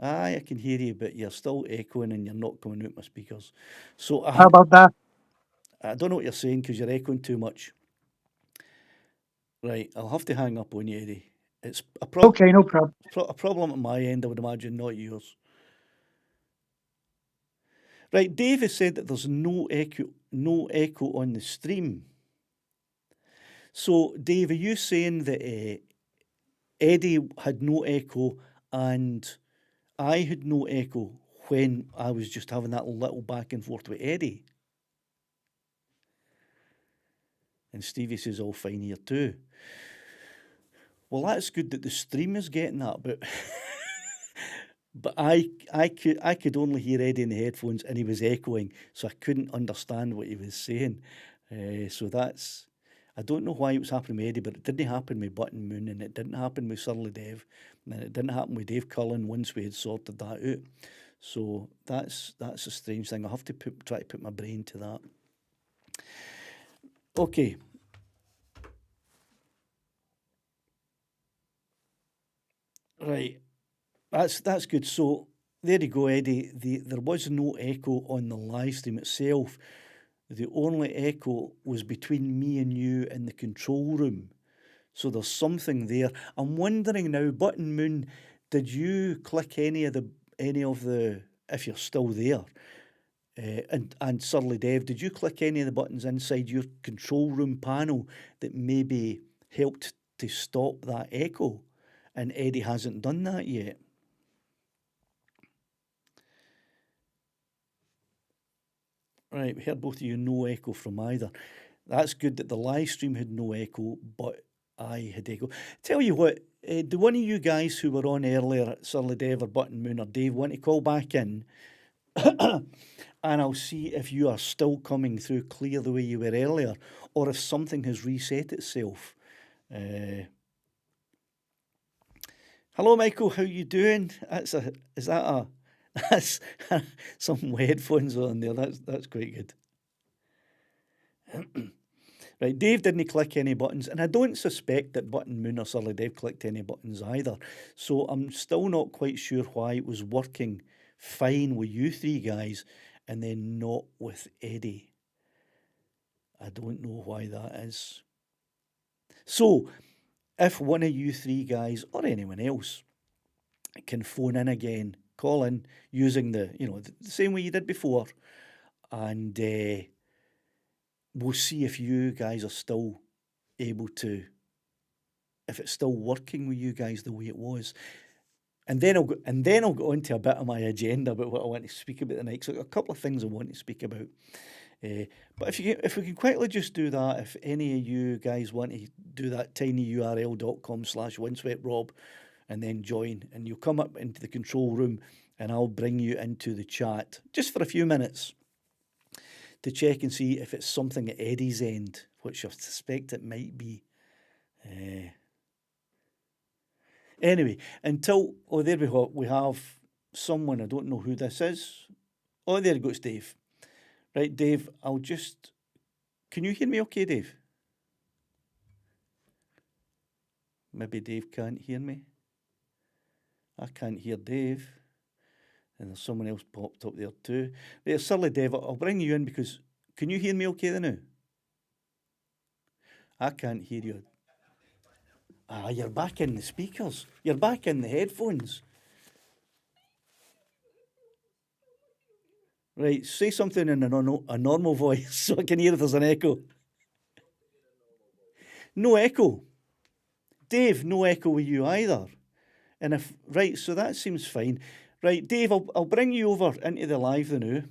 Aye, I can hear you, but you're still echoing and you're not coming out my speakers. So How about that? I don't know what you're saying because you're echoing too much. Right, I'll have to hang up on you, Eddie. It's a problem. Okay, no problem. A problem at my end, I would imagine, not yours. Right, Dave has said that there's no echo on the stream. So, Dave, are you saying that Eddie had no echo and I had no echo when I was just having that little back and forth with Eddie? And Stevie says all fine here too. Well, that's good that the stream is getting that, but I could only hear Eddie in the headphones, and he was echoing, so I couldn't understand what he was saying. So that's, I don't know why it was happening with Eddie, but it didn't happen with Button Moon, and it didn't happen with Surly Dev, and it didn't happen with Dave Cullen once we had sorted that out. So that's a strange thing. I'll have to try to put my brain to that. Okay. Right. That's good. So there you go, Eddie. There was no echo on the live stream itself. The only echo was between me and you in the control room. So there's something there. I'm wondering now, Button Moon, did you click any of the any of the, if you're still there, and Surly Dev, did you click any of the buttons inside your control room panel that maybe helped to stop that echo? And Eddie hasn't done that yet. Right, we heard both of you, no echo from either. That's good that the live stream had no echo, but I had echo. Tell you what, do one of you guys who were on earlier, Surly Dev or Button Moon or Dave, want to call back in? And I'll see if you are still coming through clear the way you were earlier, or if something has reset itself. Hello, Michael. How you doing? That's some headphones on there. That's quite good. Right, Dave didn't click any buttons, and I don't suspect that Button Moon or Surly Dave clicked any buttons either. So I'm still not quite sure why it was working fine with you three guys and then not with Eddie. I don't know why that is. So if one of you three guys or anyone else can phone in again, call in using the same way you did before, and we'll see if you guys are still able to, if it's still working with you guys the way it was. And then I'll go on to a bit of my agenda about what I want to speak about tonight. So a couple of things I want to speak about. But if we can quickly just do that, if any of you guys want to do that, tinyurl.com/Windswept Rob, and then join, and you'll come up into the control room, and I'll bring you into the chat just for a few minutes to check and see if it's something at Eddie's end, which I suspect it might be. Anyway, until, there we go, we have someone, I don't know who this is. Oh, there goes Dave. Right, Dave, can you hear me okay, Dave? Maybe Dave can't hear me. I can't hear Dave. And there's someone else popped up there too. There's Surly Dave, I'll bring you in because, can you hear me okay then now? I can't hear you. You're back in the speakers. You're back in the headphones. Right, say something in a normal voice so I can hear if there's an echo. No echo. Dave, no echo with you either. And right, so that seems fine. Right, Dave, I'll bring you over into the live now.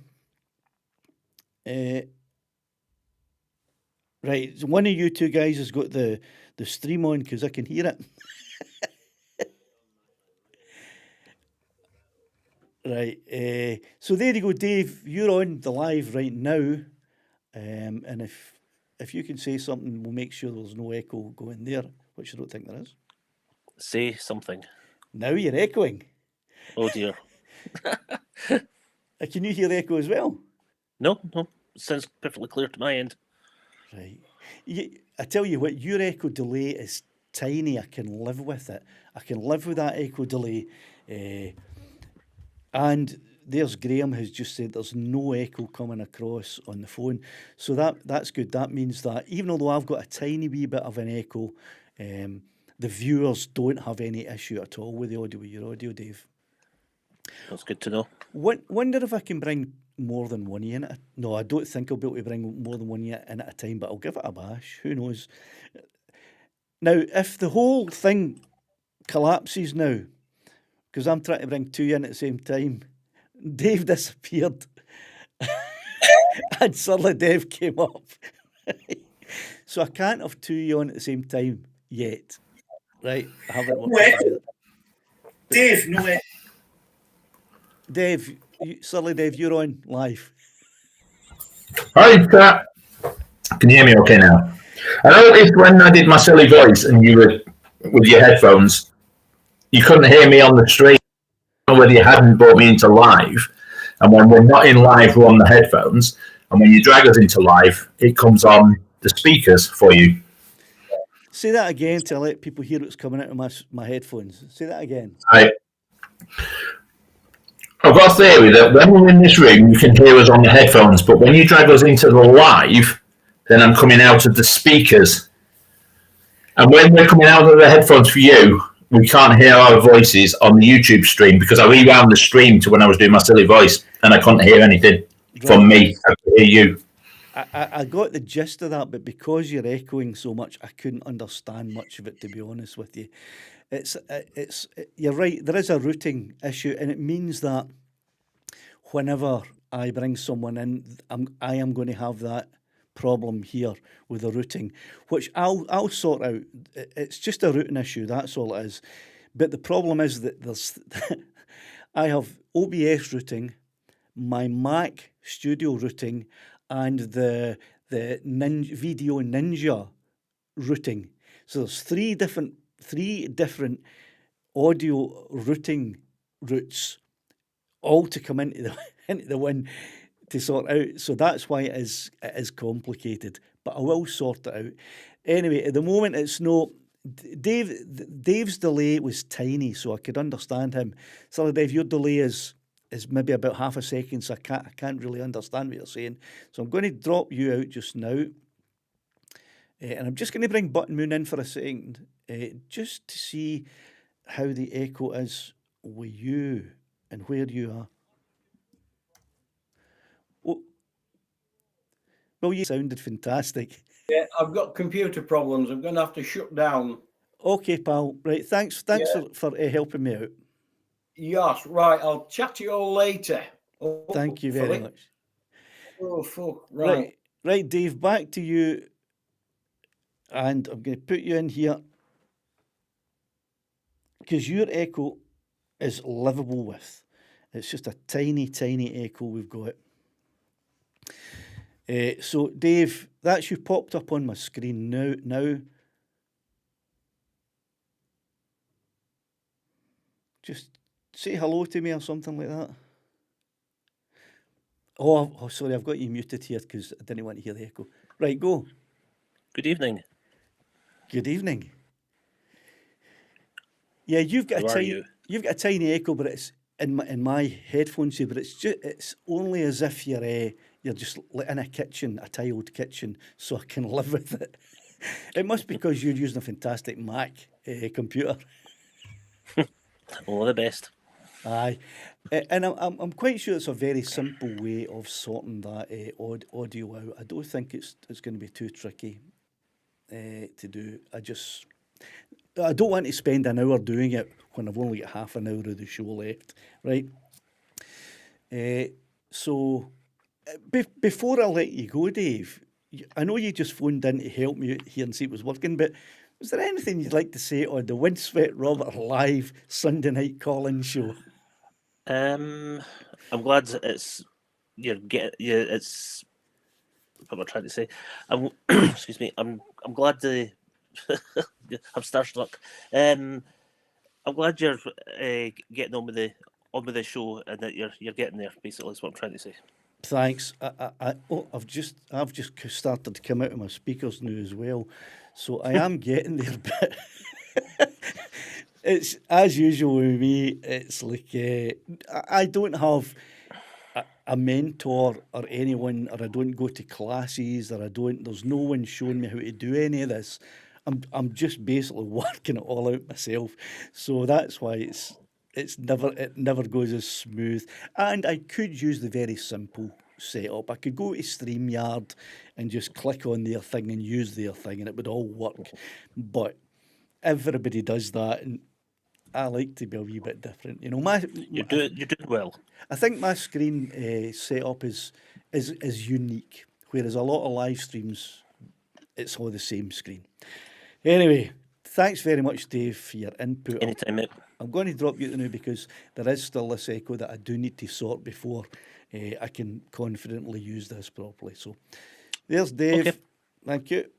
Right, so one of you two guys has got the stream on because I can hear it. Right, so there you go, Dave. You're on the live right now, and if you can say something, we'll make sure there's no echo going there, which I don't think there is. Say something. Now you're echoing. Oh dear. Can you hear the echo as well? No, sounds perfectly clear to my end. Right. I tell you what, your echo delay is tiny. I can live with it. I can live with that echo delay. And there's Graham who's just said there's no echo coming across on the phone. So that's good. That means that even although I've got a tiny wee bit of an echo, the viewers don't have any issue at all with the audio, with your audio, Dave. That's good to know. Wonder if I can bring more than one in it. No, I don't think I'll be able to bring more than one in at a time, but I'll give it a bash. Who knows? Now, if the whole thing collapses now, because I'm trying to bring two in at the same time, Dave disappeared and Surly Dave came up. So I can't have two on at the same time yet. Right? I haven't worked out yet. Dave, no way. Dave, Surly Dave, you're on live. Hi, Pat. Can you hear me okay now? I noticed when I did my silly voice and you were with your headphones, you couldn't hear me on the stream. I don't know whether you hadn't brought me into live. And when we're not in live, we're on the headphones. And when you drag us into live, it comes on the speakers for you. Say that again to let people hear what's coming out of my headphones. Say that again. I've got a theory that when we're in this room, you can hear us on the headphones, but when you drag us into the live, then I'm coming out of the speakers. And when we're coming out of the headphones for you, we can't hear our voices on the YouTube stream because I rewound the stream to when I was doing my silly voice and I couldn't hear anything from me. I could hear you. I got the gist of that, but because you're echoing so much, I couldn't understand much of it, to be honest with you. You're right, there is a routing issue, and it means that whenever I bring someone in, I am going to have that problem here with the routing, which I'll sort out. It's just a routing issue, that's all it is. But the problem is that there's I have OBS routing, my Mac Studio routing, and the Video Ninja routing. So there's three different audio routing routes, all to come into the one to sort out. So that's why it is complicated. But I will sort it out. Anyway, at the moment it's no. Dave's delay was tiny, so I could understand him. Sorry, Dave, your delay is maybe about half a second, so I can't really understand what you're saying. So I'm going to drop you out just now. And I'm just going to bring Button Moon in for a second, just to see how the echo is with you and where you are. Oh, well, you sounded fantastic. Yeah, I've got computer problems. I'm going to have to shut down. Okay, pal. Right, thanks for helping me out. Yes, right. I'll chat to you all later. Thank you very much. Oh, fuck. Right. Right, Dave, back to you. And I'm going to put you in here because your echo is livable with. It's just a tiny, tiny echo we've got. So, Dave, that's you popped up on my screen now. Just say hello to me or something like that. Oh, sorry, I've got you muted here because I didn't want to hear the echo. Right, go. Good evening. Good evening. Yeah, you've got a tiny echo, but it's in my headphones here. But it's only as if you're just in a kitchen, a tiled kitchen, so I can live with it. It must be because you're using a fantastic Mac computer. All the best. Aye, and I'm quite sure it's a very simple way of sorting that audio out. I don't think it's going to be too tricky to do. I don't want to spend an hour doing it when I've only got half an hour of the show left, right? So before I let you go, Dave, I know you just phoned in to help me out here and see it was working, but was there anything you'd like to say on the Windswept Rob live Sunday night call-in show? I'm glad it's it's what I'm trying to say. Excuse me. I'm glad I'm starstruck. I'm glad you're getting on with the show and that you're getting there. Basically, is what I'm trying to say. Thanks. I've just started to come out of my speakers now as well, so I am getting there. But it's as usual with me. It's like I don't have a mentor or anyone, or I don't go to classes, or there's no one showing me how to do any of this. I'm just basically working it all out myself. So that's why it never goes as smooth. And I could use the very simple setup. I could go to StreamYard and just click on their thing and use their thing, and it would all work. But everybody does that, and I like to be a wee bit different. You know, You're doing well. I think my screen setup is unique, whereas a lot of live streams, it's all the same screen. Anyway, thanks very much, Dave, for your input. Anytime, mate. I'm going to drop you now because there is still this echo that I do need to sort before I can confidently use this properly. So there's Dave. Okay. Thank you.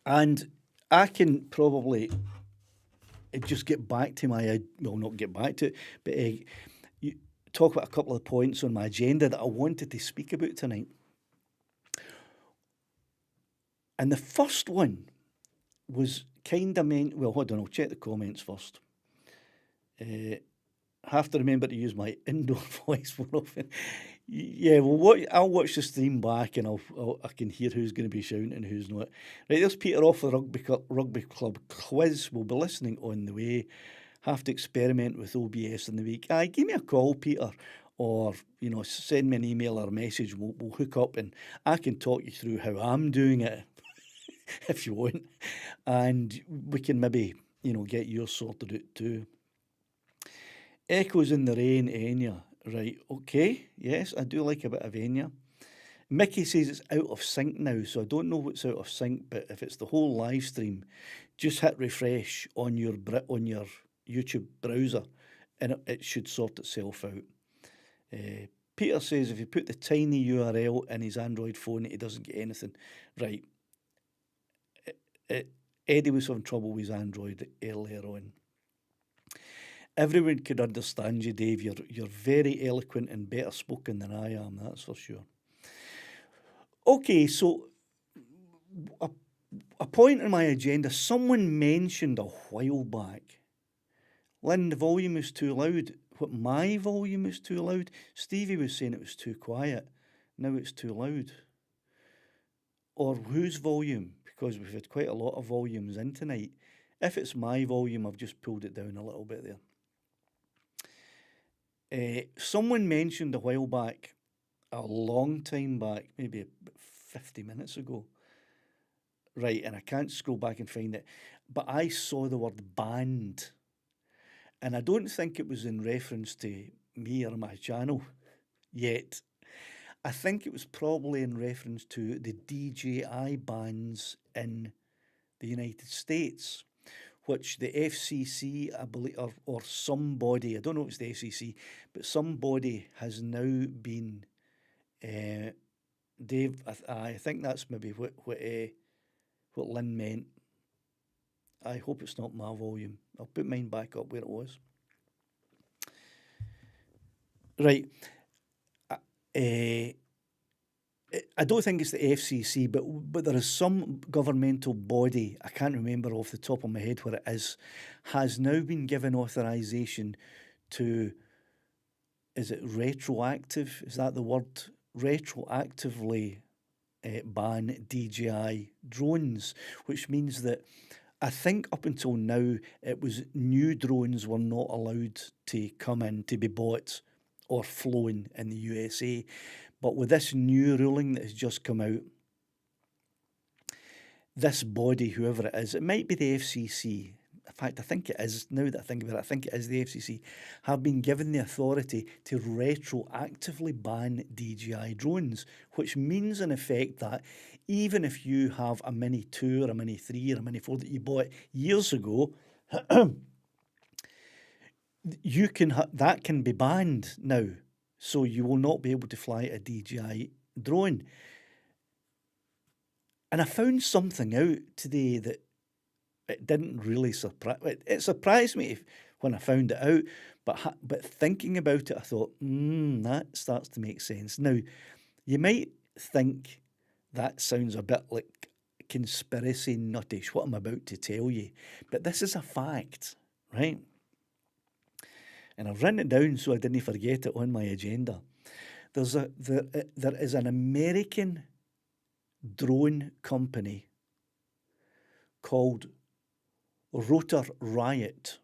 And I can probably just get back to not get back to it, but talk about a couple of points on my agenda that I wanted to speak about tonight. And the first one was kind of hold on, I'll check the comments first. have to remember to use my indoor voice more often. Yeah, well, I'll watch the stream back and I can hear who's going to be shouting and who's not. Right, there's Peter off the rugby club quiz. We'll be listening on the way. Have to experiment with OBS in the week. Aye, give me a call, Peter, or send me an email or a message. We'll hook up and I can talk you through how I'm doing it if you want, and we can maybe get yours sorted out too. Echoes in the Rain, Enya. Right, okay. Yes, I do like a bit of Enya. Mickey says it's out of sync now, so I don't know what's out of sync, but if it's the whole live stream, just hit refresh on your YouTube browser and it should sort itself out. Peter says if you put the tiny URL in his Android phone, he doesn't get anything. Right. Eddie was having trouble with his Android earlier on. Everyone could understand you, Dave. You're very eloquent and better spoken than I am, that's for sure. Okay, so a point on my agenda, someone mentioned a while back, Lynn, the volume is too loud. What, my volume is too loud? Stevie was saying it was too quiet. Now it's too loud. Or whose volume? Because we've had quite a lot of volumes in tonight. If it's my volume, I've just pulled it down a little bit there. Someone mentioned a while back, a long time back, maybe about 50 minutes ago, right, and I can't scroll back and find it, but I saw the word banned, and I don't think it was in reference to me or my channel yet. I think it was probably in reference to the DJI bans in the United States, which the FCC, I believe, or somebody, I don't know if it's the FCC, but somebody has now been, Dave, I think that's maybe what Lynn meant. I hope it's not my volume. I'll put mine back up where it was. Right. I don't think it's the FCC, but there is some governmental body, I can't remember off the top of my head where it is, has now been given authorization to, is it retroactive? Is that the word? Retroactively ban DJI drones, which means that I think up until now it was new drones were not allowed to come in to be bought or flown in the USA. But with this new ruling that has just come out, this body, whoever it is, it might be the FCC. In fact, I think it is, now that I think about it, I think it is the FCC, have been given the authority to retroactively ban DJI drones, which means in effect that even if you have a Mini 2 or a Mini 3 or a Mini 4 that you bought years ago, you can that can be banned now. So you will not be able to fly a DJI drone. And I found something out today that it didn't really surprise. It surprised me when I found it out, but thinking about it, I thought, that starts to make sense. Now, you might think that sounds a bit like conspiracy nuttish, what I'm about to tell you, but this is a fact, right? And I've written it down so I didn't forget it on my agenda. There is an American drone company called Rotor Riot.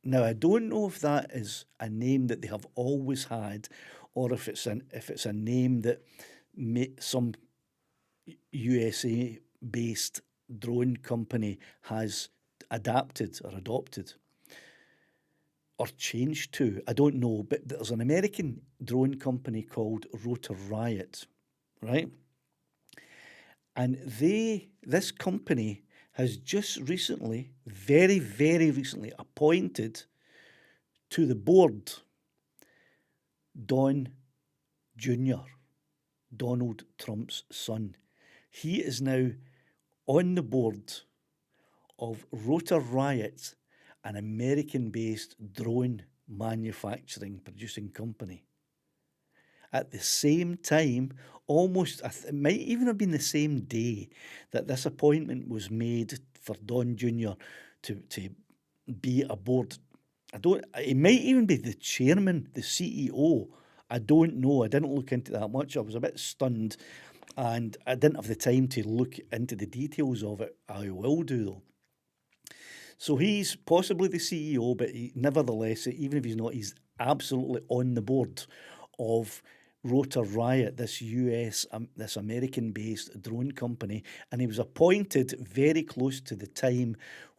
Now, I don't know if that is a name that they have always had, or if it's a name that some USA-based drone company has adapted or adopted or changed to. I don't know, but there's an American drone company called Rotor Riot, right? And this company has just recently, very, very recently, appointed to the board Don Jr., Donald Trump's son. He is now on the board of Rotor Riot, an American-based drone manufacturing, producing company. At the same time, almost, it might even have been the same day that this appointment was made for Don Jr. to be a board He might even be the chairman, the CEO. I don't know. I didn't look into that much. I was a bit stunned, and I didn't have the time to look into the details of it. I will do though. So he's possibly the CEO, but nevertheless, even if he's not, he's absolutely on the board of Rotor Riot, this this American-based drone company, and he was appointed very close to the time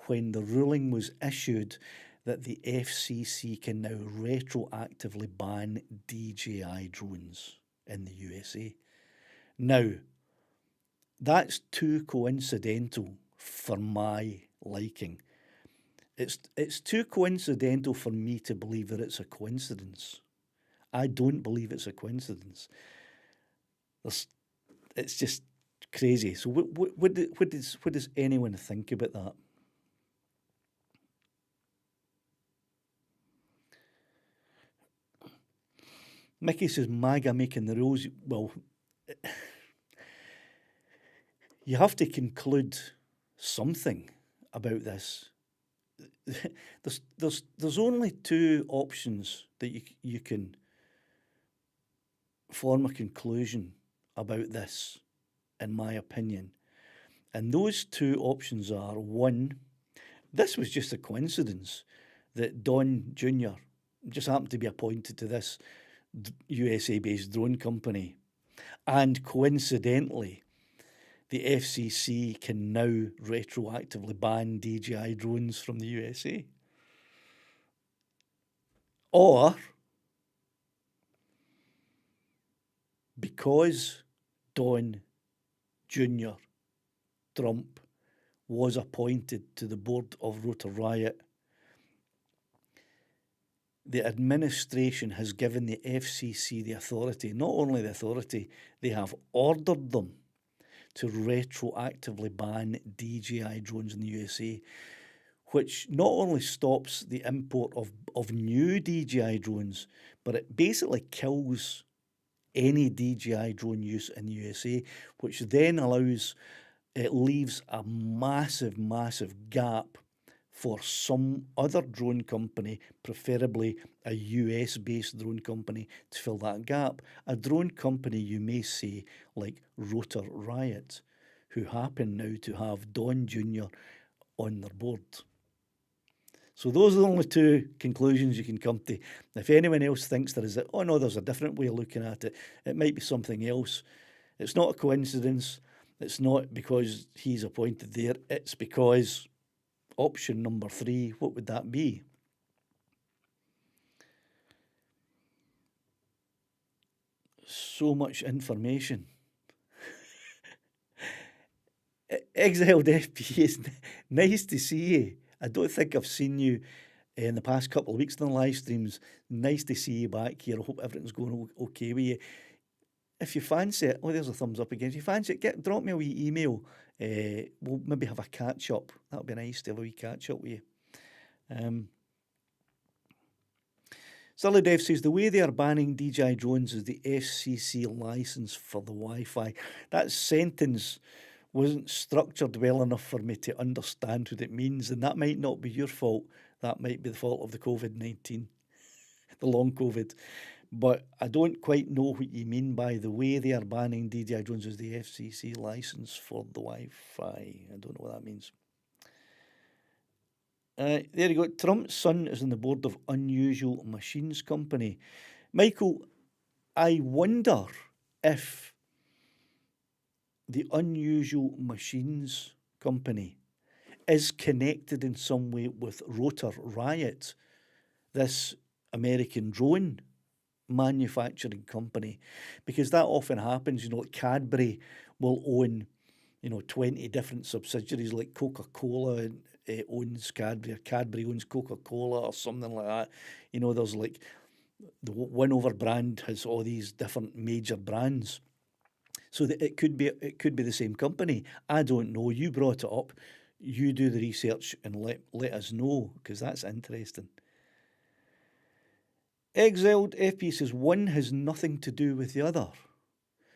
when the ruling was issued that the FCC can now retroactively ban DJI drones in the USA. Now, that's too coincidental for my liking. It's too coincidental for me to believe that it's a coincidence. I don't believe it's a coincidence. It's just crazy. So what does anyone think about that? Mickey says MAGA making the rules. Well, you have to conclude something about this. There's only two options that you can form a conclusion about this, in my opinion. And those two options are, one, this was just a coincidence that Don Jr. just happened to be appointed to this USA-based drone company. And coincidentally, the FCC can now retroactively ban DJI drones from the USA. Or, because Don Jr. Trump was appointed to the board of Rotor Riot, the administration has given the FCC the authority, not only the authority, they have ordered them to retroactively ban DJI drones in the USA, which not only stops the import of new DJI drones, but it basically kills any DJI drone use in the USA, which then leaves a massive, massive gap for some other drone company, preferably a US-based drone company, to fill that gap. A drone company, you may say, like Rotor Riot, who happen now to have Don Jr. on their board. So those are the only two conclusions you can come to. If anyone else thinks there's a different way of looking at it, it might be something else. It's not a coincidence. It's not because he's appointed there. It's because option number 3, what would that be? So much information. Exiled FP is nice to see you. I don't think I've seen you in the past couple of weeks in the live streams. Nice to see you back here. I hope everything's going okay with you. If you fancy it, there's a thumbs up again. If you fancy it, drop me a wee email. We'll maybe have a catch up. That'll be nice to have a wee catch up with you. Sully Dev says the way they are banning DJI drones is the FCC license for the Wi-Fi. That sentence wasn't structured well enough for me to understand what it means, and that might not be your fault. That might be the fault of the COVID-19, the long COVID. But I don't quite know what you mean by the way they are banning DJI drones is the FCC license for the Wi-Fi. I don't know what that means. There you go. Trump's son is on the board of Unusual Machines Company. Michael, I wonder if the Unusual Machines Company is connected in some way with Rotor Riot, this American drone manufacturing company, because that often happens. Like Cadbury will own 20 different subsidiaries, like Coca-Cola owns Cadbury, or Cadbury owns Coca-Cola, or something like that. There's like the Winover brand has all these different major brands. So that it could be the same company. I don't know. You brought it up. You do the research and let us know, because that's interesting. Exiled FP says one has nothing to do with the other.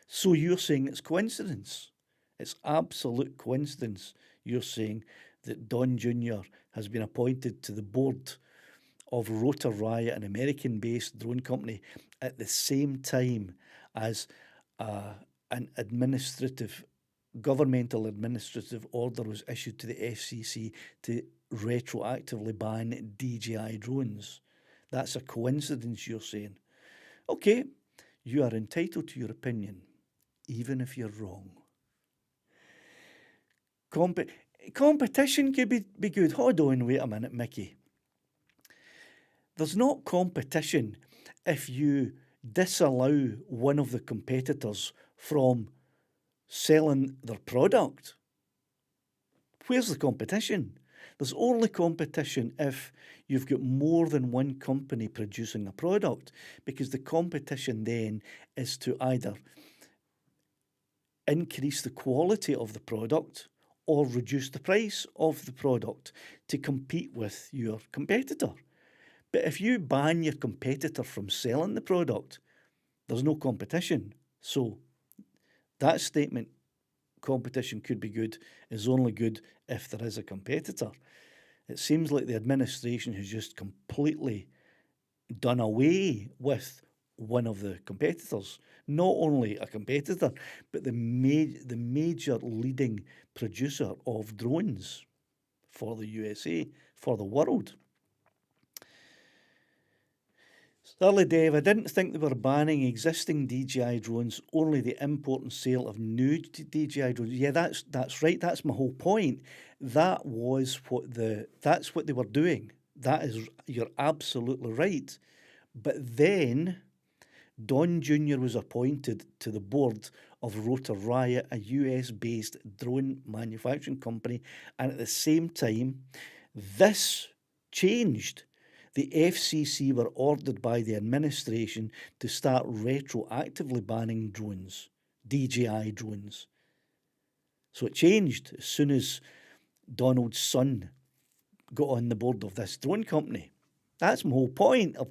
So you're saying it's coincidence. It's absolute coincidence. You're saying that Don Jr. has been appointed to the board of Rotor Riot, an American-based drone company, at the same time as an governmental administrative order was issued to the FCC to retroactively ban DJI drones. That's a coincidence, you're saying. Okay, you are entitled to your opinion, even if you're wrong. Competition could be good. Hold on, wait a minute, Mickey. There's not competition if you disallow one of the competitors from selling their product. Where's the competition? There's only competition if you've got more than one company producing a product, because the competition then is to either increase the quality of the product or reduce the price of the product to compete with your competitor. But if you ban your competitor from selling the product, there's no competition. So that statement, competition could be good, is only good if there is a competitor. It seems like the administration has just completely done away with one of the competitors. Not only a competitor, but the major leading producer of drones for the USA, for the world. Early Dave, I didn't think they were banning existing DJI drones, only the import and sale of new DJI drones. Yeah, that's right. That's my whole point. That's what they were doing. You're absolutely right. But then Don Jr. was appointed to the board of Rotor Riot, a US-based drone manufacturing company, and at the same time, this changed. The FCC were ordered by the administration to start retroactively banning drones, DJI drones. So it changed as soon as Donald's son got on the board of this drone company. That's my whole point of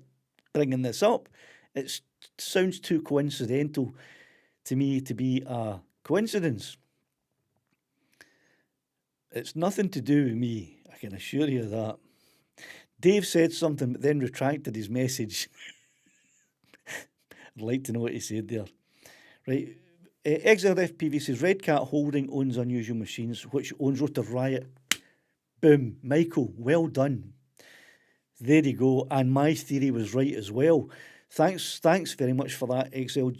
bringing this up. It sounds too coincidental to me to be a coincidence. It's nothing to do with me, I can assure you that. Dave said something but then retracted his message. I'd like to know what he said there. Right. XLFPV says, Red Cat Holding owns Unusual Machines, which owns Rotor Riot. Boom. Michael, well done. There you go. And my theory was right as well. Thanks very much for that, XL.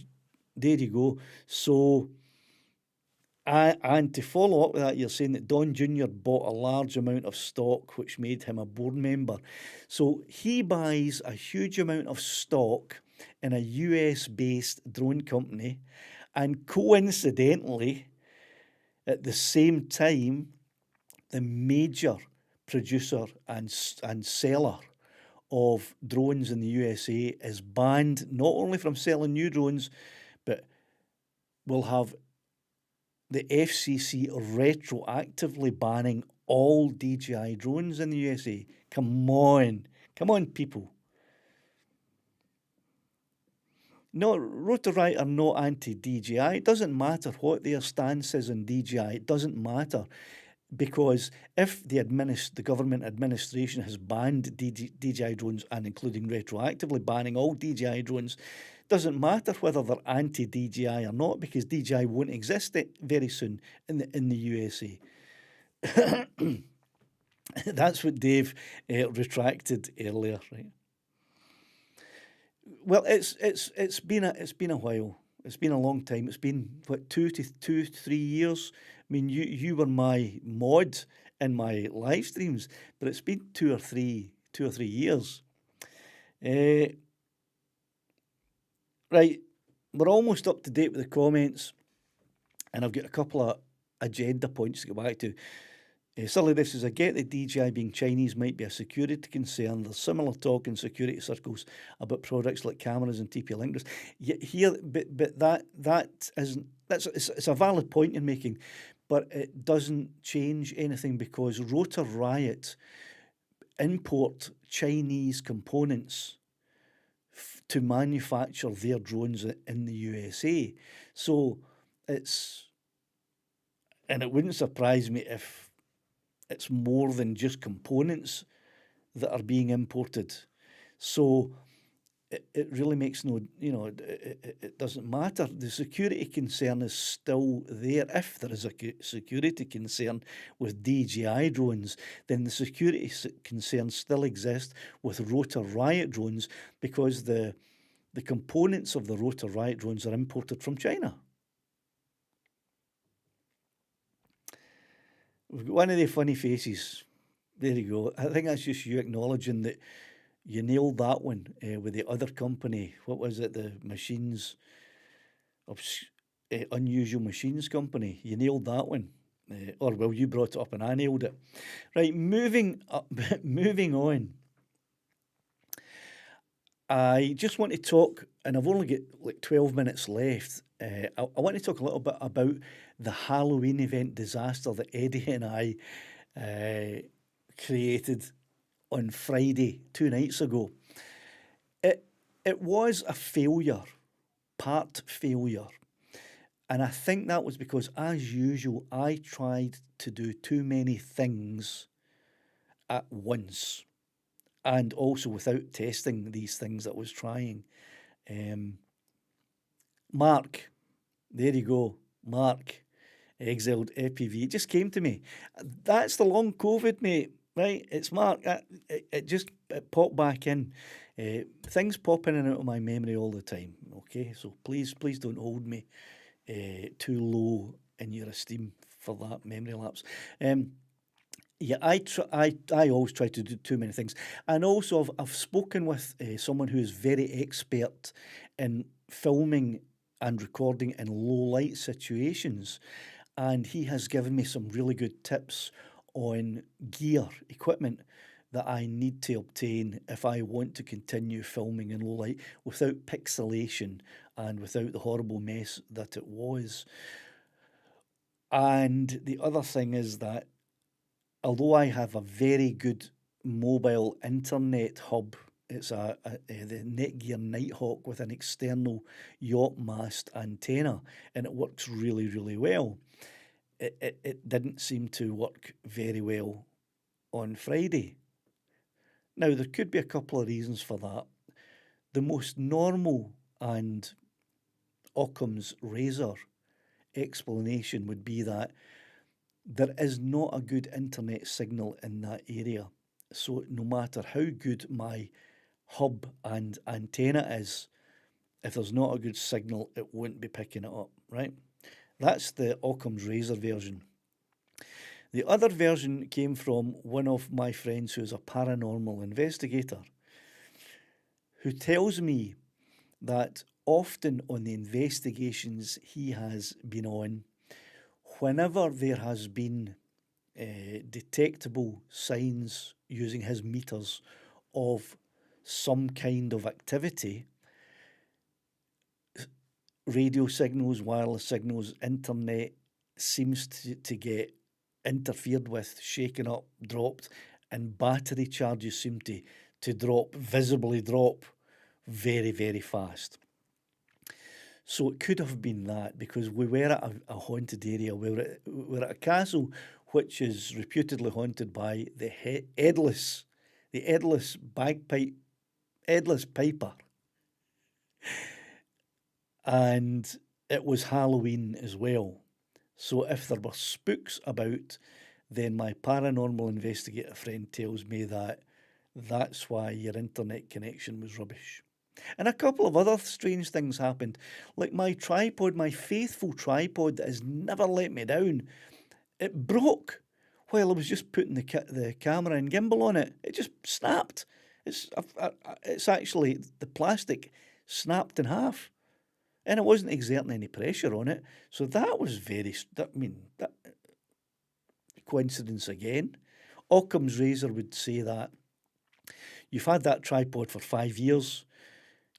There you go. So, and to follow up with that, you're saying that Don Jr. bought a large amount of stock, which made him a board member. So he buys a huge amount of stock in a US-based drone company, and coincidentally, at the same time, the major producer and seller of drones in the USA is banned not only from selling new drones, but will have the FCC retroactively banning all DJI drones in the USA. Come on, people. No, Rotor Riot are not anti-DJI. It doesn't matter what their stance is on DJI. It doesn't matter, because if the government administration has banned DJI drones, and including retroactively banning all DJI drones, doesn't matter whether they're anti-DJI or not, because DJI won't exist very soon in the USA. That's what Dave retracted earlier, right? Well, it's been a while. It's been a long time. It's been what, 2 to 3 years. I mean, you were my mod in my live streams, but it's been 2 or 3 years. Right, we're almost up to date with the comments, and I've got a couple of agenda points to get back to. Sully, this is, I get that DJI being Chinese might be a security concern. There's similar talk in security circles about products like cameras and TP-Link. It's a valid point you're making, but it doesn't change anything, because Rotor Riot import Chinese components to manufacture their drones in the USA. So it wouldn't surprise me if it's more than just components that are being imported. So it really makes no, it doesn't matter. The security concern is still there. If there is a security concern with DJI drones, then the security concern still exists with Rotor Riot drones, because the components of the Rotor Riot drones are imported from China. We've got one of the funny faces. There you go. I think that's just you acknowledging that you nailed that one with the other company. What was it? The machines, unusual machines company. You nailed that one. Or well, you brought it up and I nailed it. Right, moving on. I just want to talk, and I've only got like 12 minutes left. I want to talk a little bit about the Halloween event disaster that Eddie and I created on Friday, 2 nights ago. It was a failure, part failure. And I think that was because, as usual, I tried to do too many things at once, and also without testing these things that I was trying. Mark, there you go, Mark, exiled FPV. It just came to me. That's the long COVID, mate. Right, it's Mark. It just popped back in. Things pop in and out of my memory all the time. Okay, so please don't hold me too low in your esteem for that memory lapse. Yeah, I always try to do too many things, and also I've spoken with someone who is very expert in filming and recording in low light situations, and he has given me some really good tips on gear, equipment that I need to obtain if I want to continue filming in low light without pixelation and without the horrible mess that it was. And the other thing is that although I have a very good mobile internet hub, it's the Netgear Nighthawk with an external yacht mast antenna, and it works really, really well. It didn't seem to work very well on Friday. Now, there could be a couple of reasons for that. The most normal and Occam's razor explanation would be that there is not a good internet signal in that area. So no matter how good my hub and antenna is, if there's not a good signal, it won't be picking it up, right? That's the Occam's razor version. The other version came from one of my friends who is a paranormal investigator, who tells me that often on the investigations he has been on, whenever there has been detectable signs using his meters of some kind of activity, radio signals, wireless signals, internet seems to get interfered with, shaken up, dropped, and battery charges seem to visibly drop very, very fast. So it could have been that, because we were at a haunted area. We were at a castle which is reputedly haunted by the headless piper. And it was Halloween as well. So if there were spooks about, then my paranormal investigator friend tells me that that's why your internet connection was rubbish. And a couple of other strange things happened. Like my tripod, my faithful tripod that has never let me down, it broke while I was just putting the camera and gimbal on it. It just snapped. It's actually, the plastic snapped in half. And I wasn't exerting any pressure on it. So that was that coincidence again. Occam's razor would say that you've had that tripod for 5 years,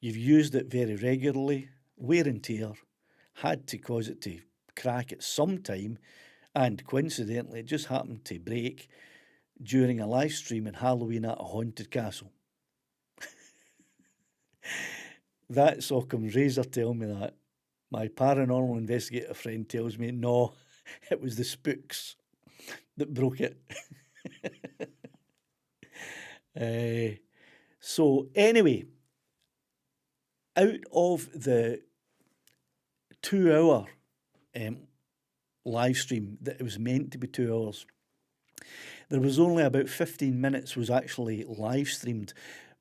you've used it very regularly, wear and tear had to cause it to crack at some time, and coincidentally it just happened to break during a live stream in Halloween at a haunted castle. That's Occam's razor telling me that. My paranormal investigator friend tells me, no, it was the spooks that broke it. So anyway, out of the 2 hour live stream that it was meant to be 2 hours, there was only about 15 minutes was actually live streamed,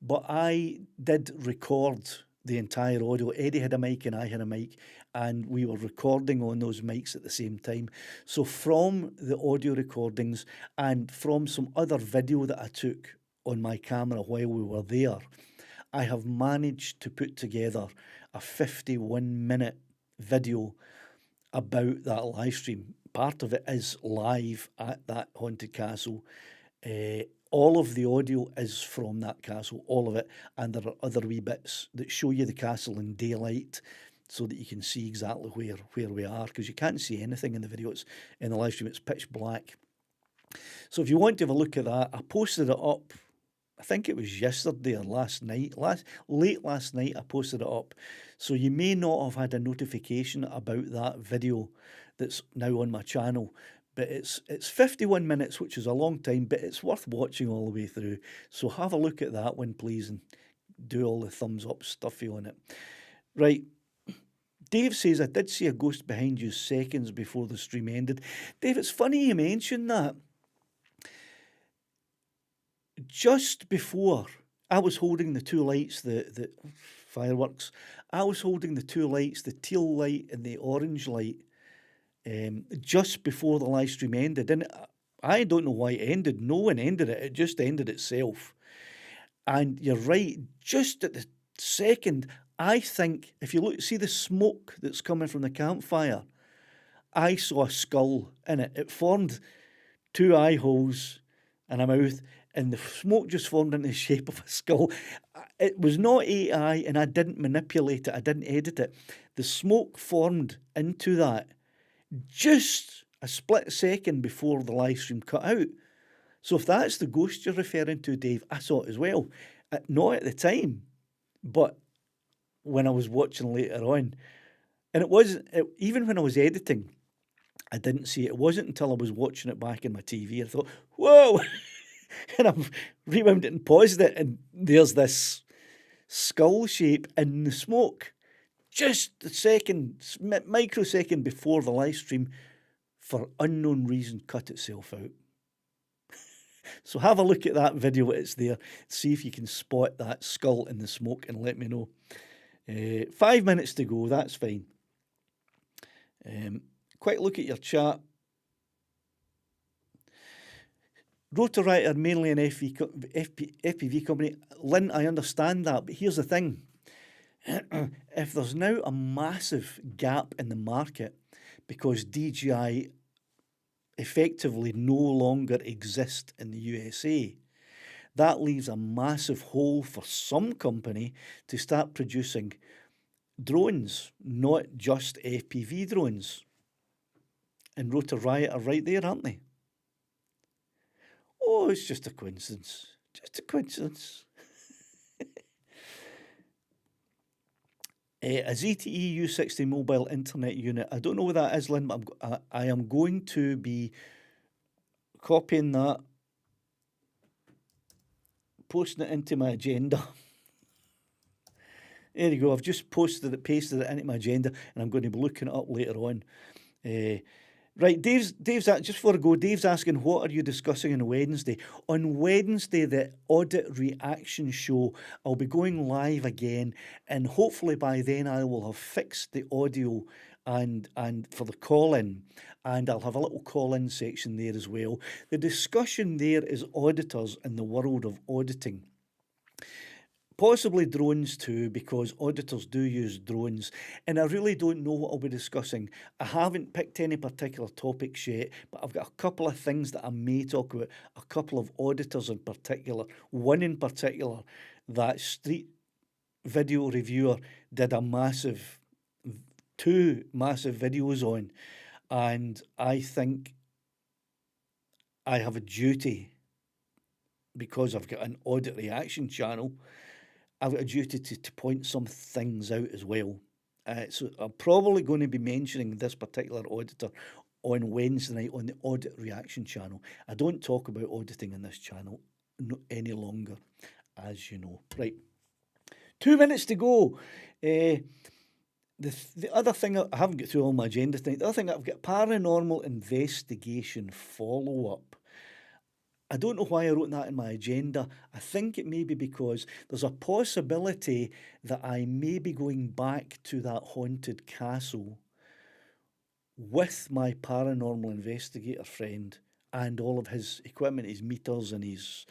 but I did record the entire audio. Eddie had a mic and I had a mic, and we were recording on those mics at the same time. So from the audio recordings and from some other video that I took on my camera while we were there, I have managed to put together a 51-minute video about that live stream. Part of it is live at that haunted castle. All of the audio is from that castle, all of it, and there are other wee bits that show you the castle in daylight so that you can see exactly where we are, because you can't see anything in the video. It's in the live stream, it's pitch black. So if you want to have a look at that, I posted it up, I think it was yesterday or last night, late last night I posted it up. So you may not have had a notification about that video that's now on my channel, but it's 51 minutes, which is a long time, but it's worth watching all the way through. So have a look at that one, please, and do all the thumbs up stuffy on it. Right. Dave says, I did see a ghost behind you seconds before the stream ended. Dave, it's funny you mentioned that. Just before, I was holding the two lights, the fireworks. I was holding the two lights, the teal light and the orange light, just before the live stream ended. And I don't know why it ended. No one ended it. It just ended itself. And you're right, just at the second, I think, if you look, see the smoke that's coming from the campfire, I saw a skull in it. It formed two eye holes and a mouth, and the smoke just formed in the shape of a skull. It was not AI, and I didn't manipulate it. I didn't edit it. The smoke formed into that just a split second before the live stream cut out. So if that's the ghost you're referring to, Dave, I saw it as well. Not at the time, but when I was watching later on. And it wasn't, even when I was editing, I didn't see it. It wasn't until I was watching it back in my TV, I thought, whoa! And I've rewound it and paused it, and there's this skull shape in the smoke. Just a second, microsecond before the live stream, for unknown reason, cut itself out. So have a look at that video, it's there. See if you can spot that skull in the smoke and let me know. 5 minutes to go, that's fine. Quick look at your chat. Rotorwriter, mainly an FPV company. Lynn, I understand that, but here's the thing. If there's now a massive gap in the market because DJI effectively no longer exist in the USA, that leaves a massive hole for some company to start producing drones, not just FPV drones. And Rotorwriter are right there, aren't they? Oh, it's just a coincidence. Just a coincidence. A ZTE U60 mobile internet unit. I don't know what that is, Lynn, but I am going to be copying that, posting it into my agenda. There you go. I've just pasted it into my agenda, and I'm going to be looking it up later on. Right, Dave's just before I go, Dave's asking, what are you discussing on Wednesday? On Wednesday, the audit reaction show, I'll be going live again, and hopefully by then I will have fixed the audio and for the call-in, and I'll have a little call-in section there as well. The discussion there is auditors in the world of auditing. Possibly drones too, because auditors do use drones, and I really don't know what I'll be discussing. I haven't picked any particular topics yet, but I've got a couple of things that I may talk about, a couple of auditors in particular, one in particular that Street Video Reviewer did two massive videos on, and I think I have a duty, because I've got an audit reaction channel, I've got a duty to point some things out as well. So I'm probably going to be mentioning this particular auditor on Wednesday night on the audit reaction channel. I don't talk about auditing in this channel any longer, as you know. Right, 2 minutes to go. The other thing, I haven't got through all my agenda tonight. The other thing, I've got paranormal investigation follow-up. I don't know why I wrote that in my agenda. I think it may be because there's a possibility that I may be going back to that haunted castle with my paranormal investigator friend and all of his equipment, his meters and his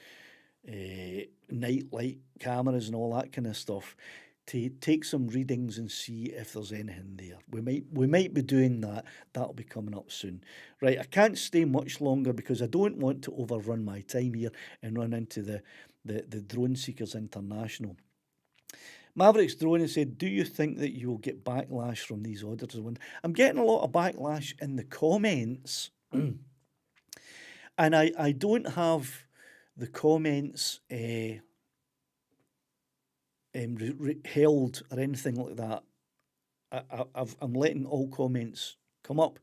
night light cameras and all that kind of stuff, to take some readings and see if there's anything there. We might be doing that. That'll be coming up soon. Right, I can't stay much longer because I don't want to overrun my time here and run into the Drone Seekers International. Maverick's Drone and said, do you think that you will get backlash from these auditors? I'm getting a lot of backlash in the comments, and I don't have the comments held or anything like that. I'm letting all comments come up.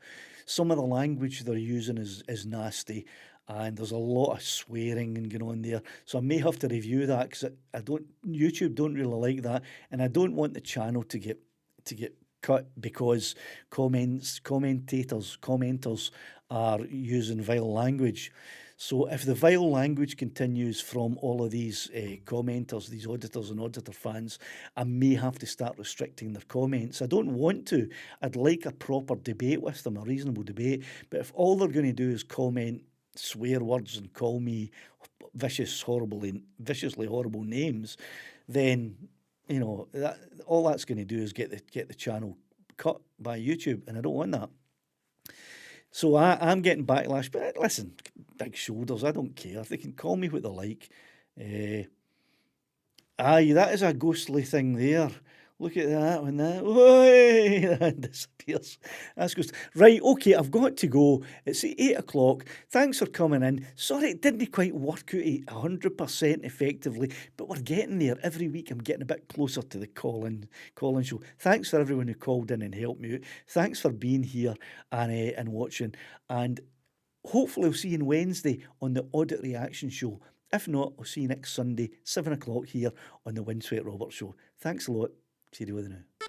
Some of the language they're using is nasty, and there's a lot of swearing and going on there. So I may have to review that because YouTube don't really like that, and I don't want the channel to get cut because commenters are using vile language. So if the vile language continues from all of these commenters, these auditors and auditor fans, I may have to start restricting their comments. I don't want to. I'd like a proper debate with them, a reasonable debate. But if all they're going to do is comment swear words and call me viciously horrible names, then all that's going to do is get the channel cut by YouTube, and I don't want that. So I'm getting backlash, but listen, big shoulders, I don't care. They can call me what they like. That is a ghostly thing there. Look at that when that disappears. That's ghost. Right, okay, I've got to go. It's 8 o'clock. Thanks for coming in. Sorry, it didn't quite work out 100% effectively, but we're getting there. Every week I'm getting a bit closer to the call-in show. Thanks for everyone who called in and helped me out. Thanks for being here and watching. And hopefully I'll see you on Wednesday on the Audit Reaction Show. If not, I'll see you next Sunday, 7 o'clock here on the Windswept Rob Show. Thanks a lot. See you later now.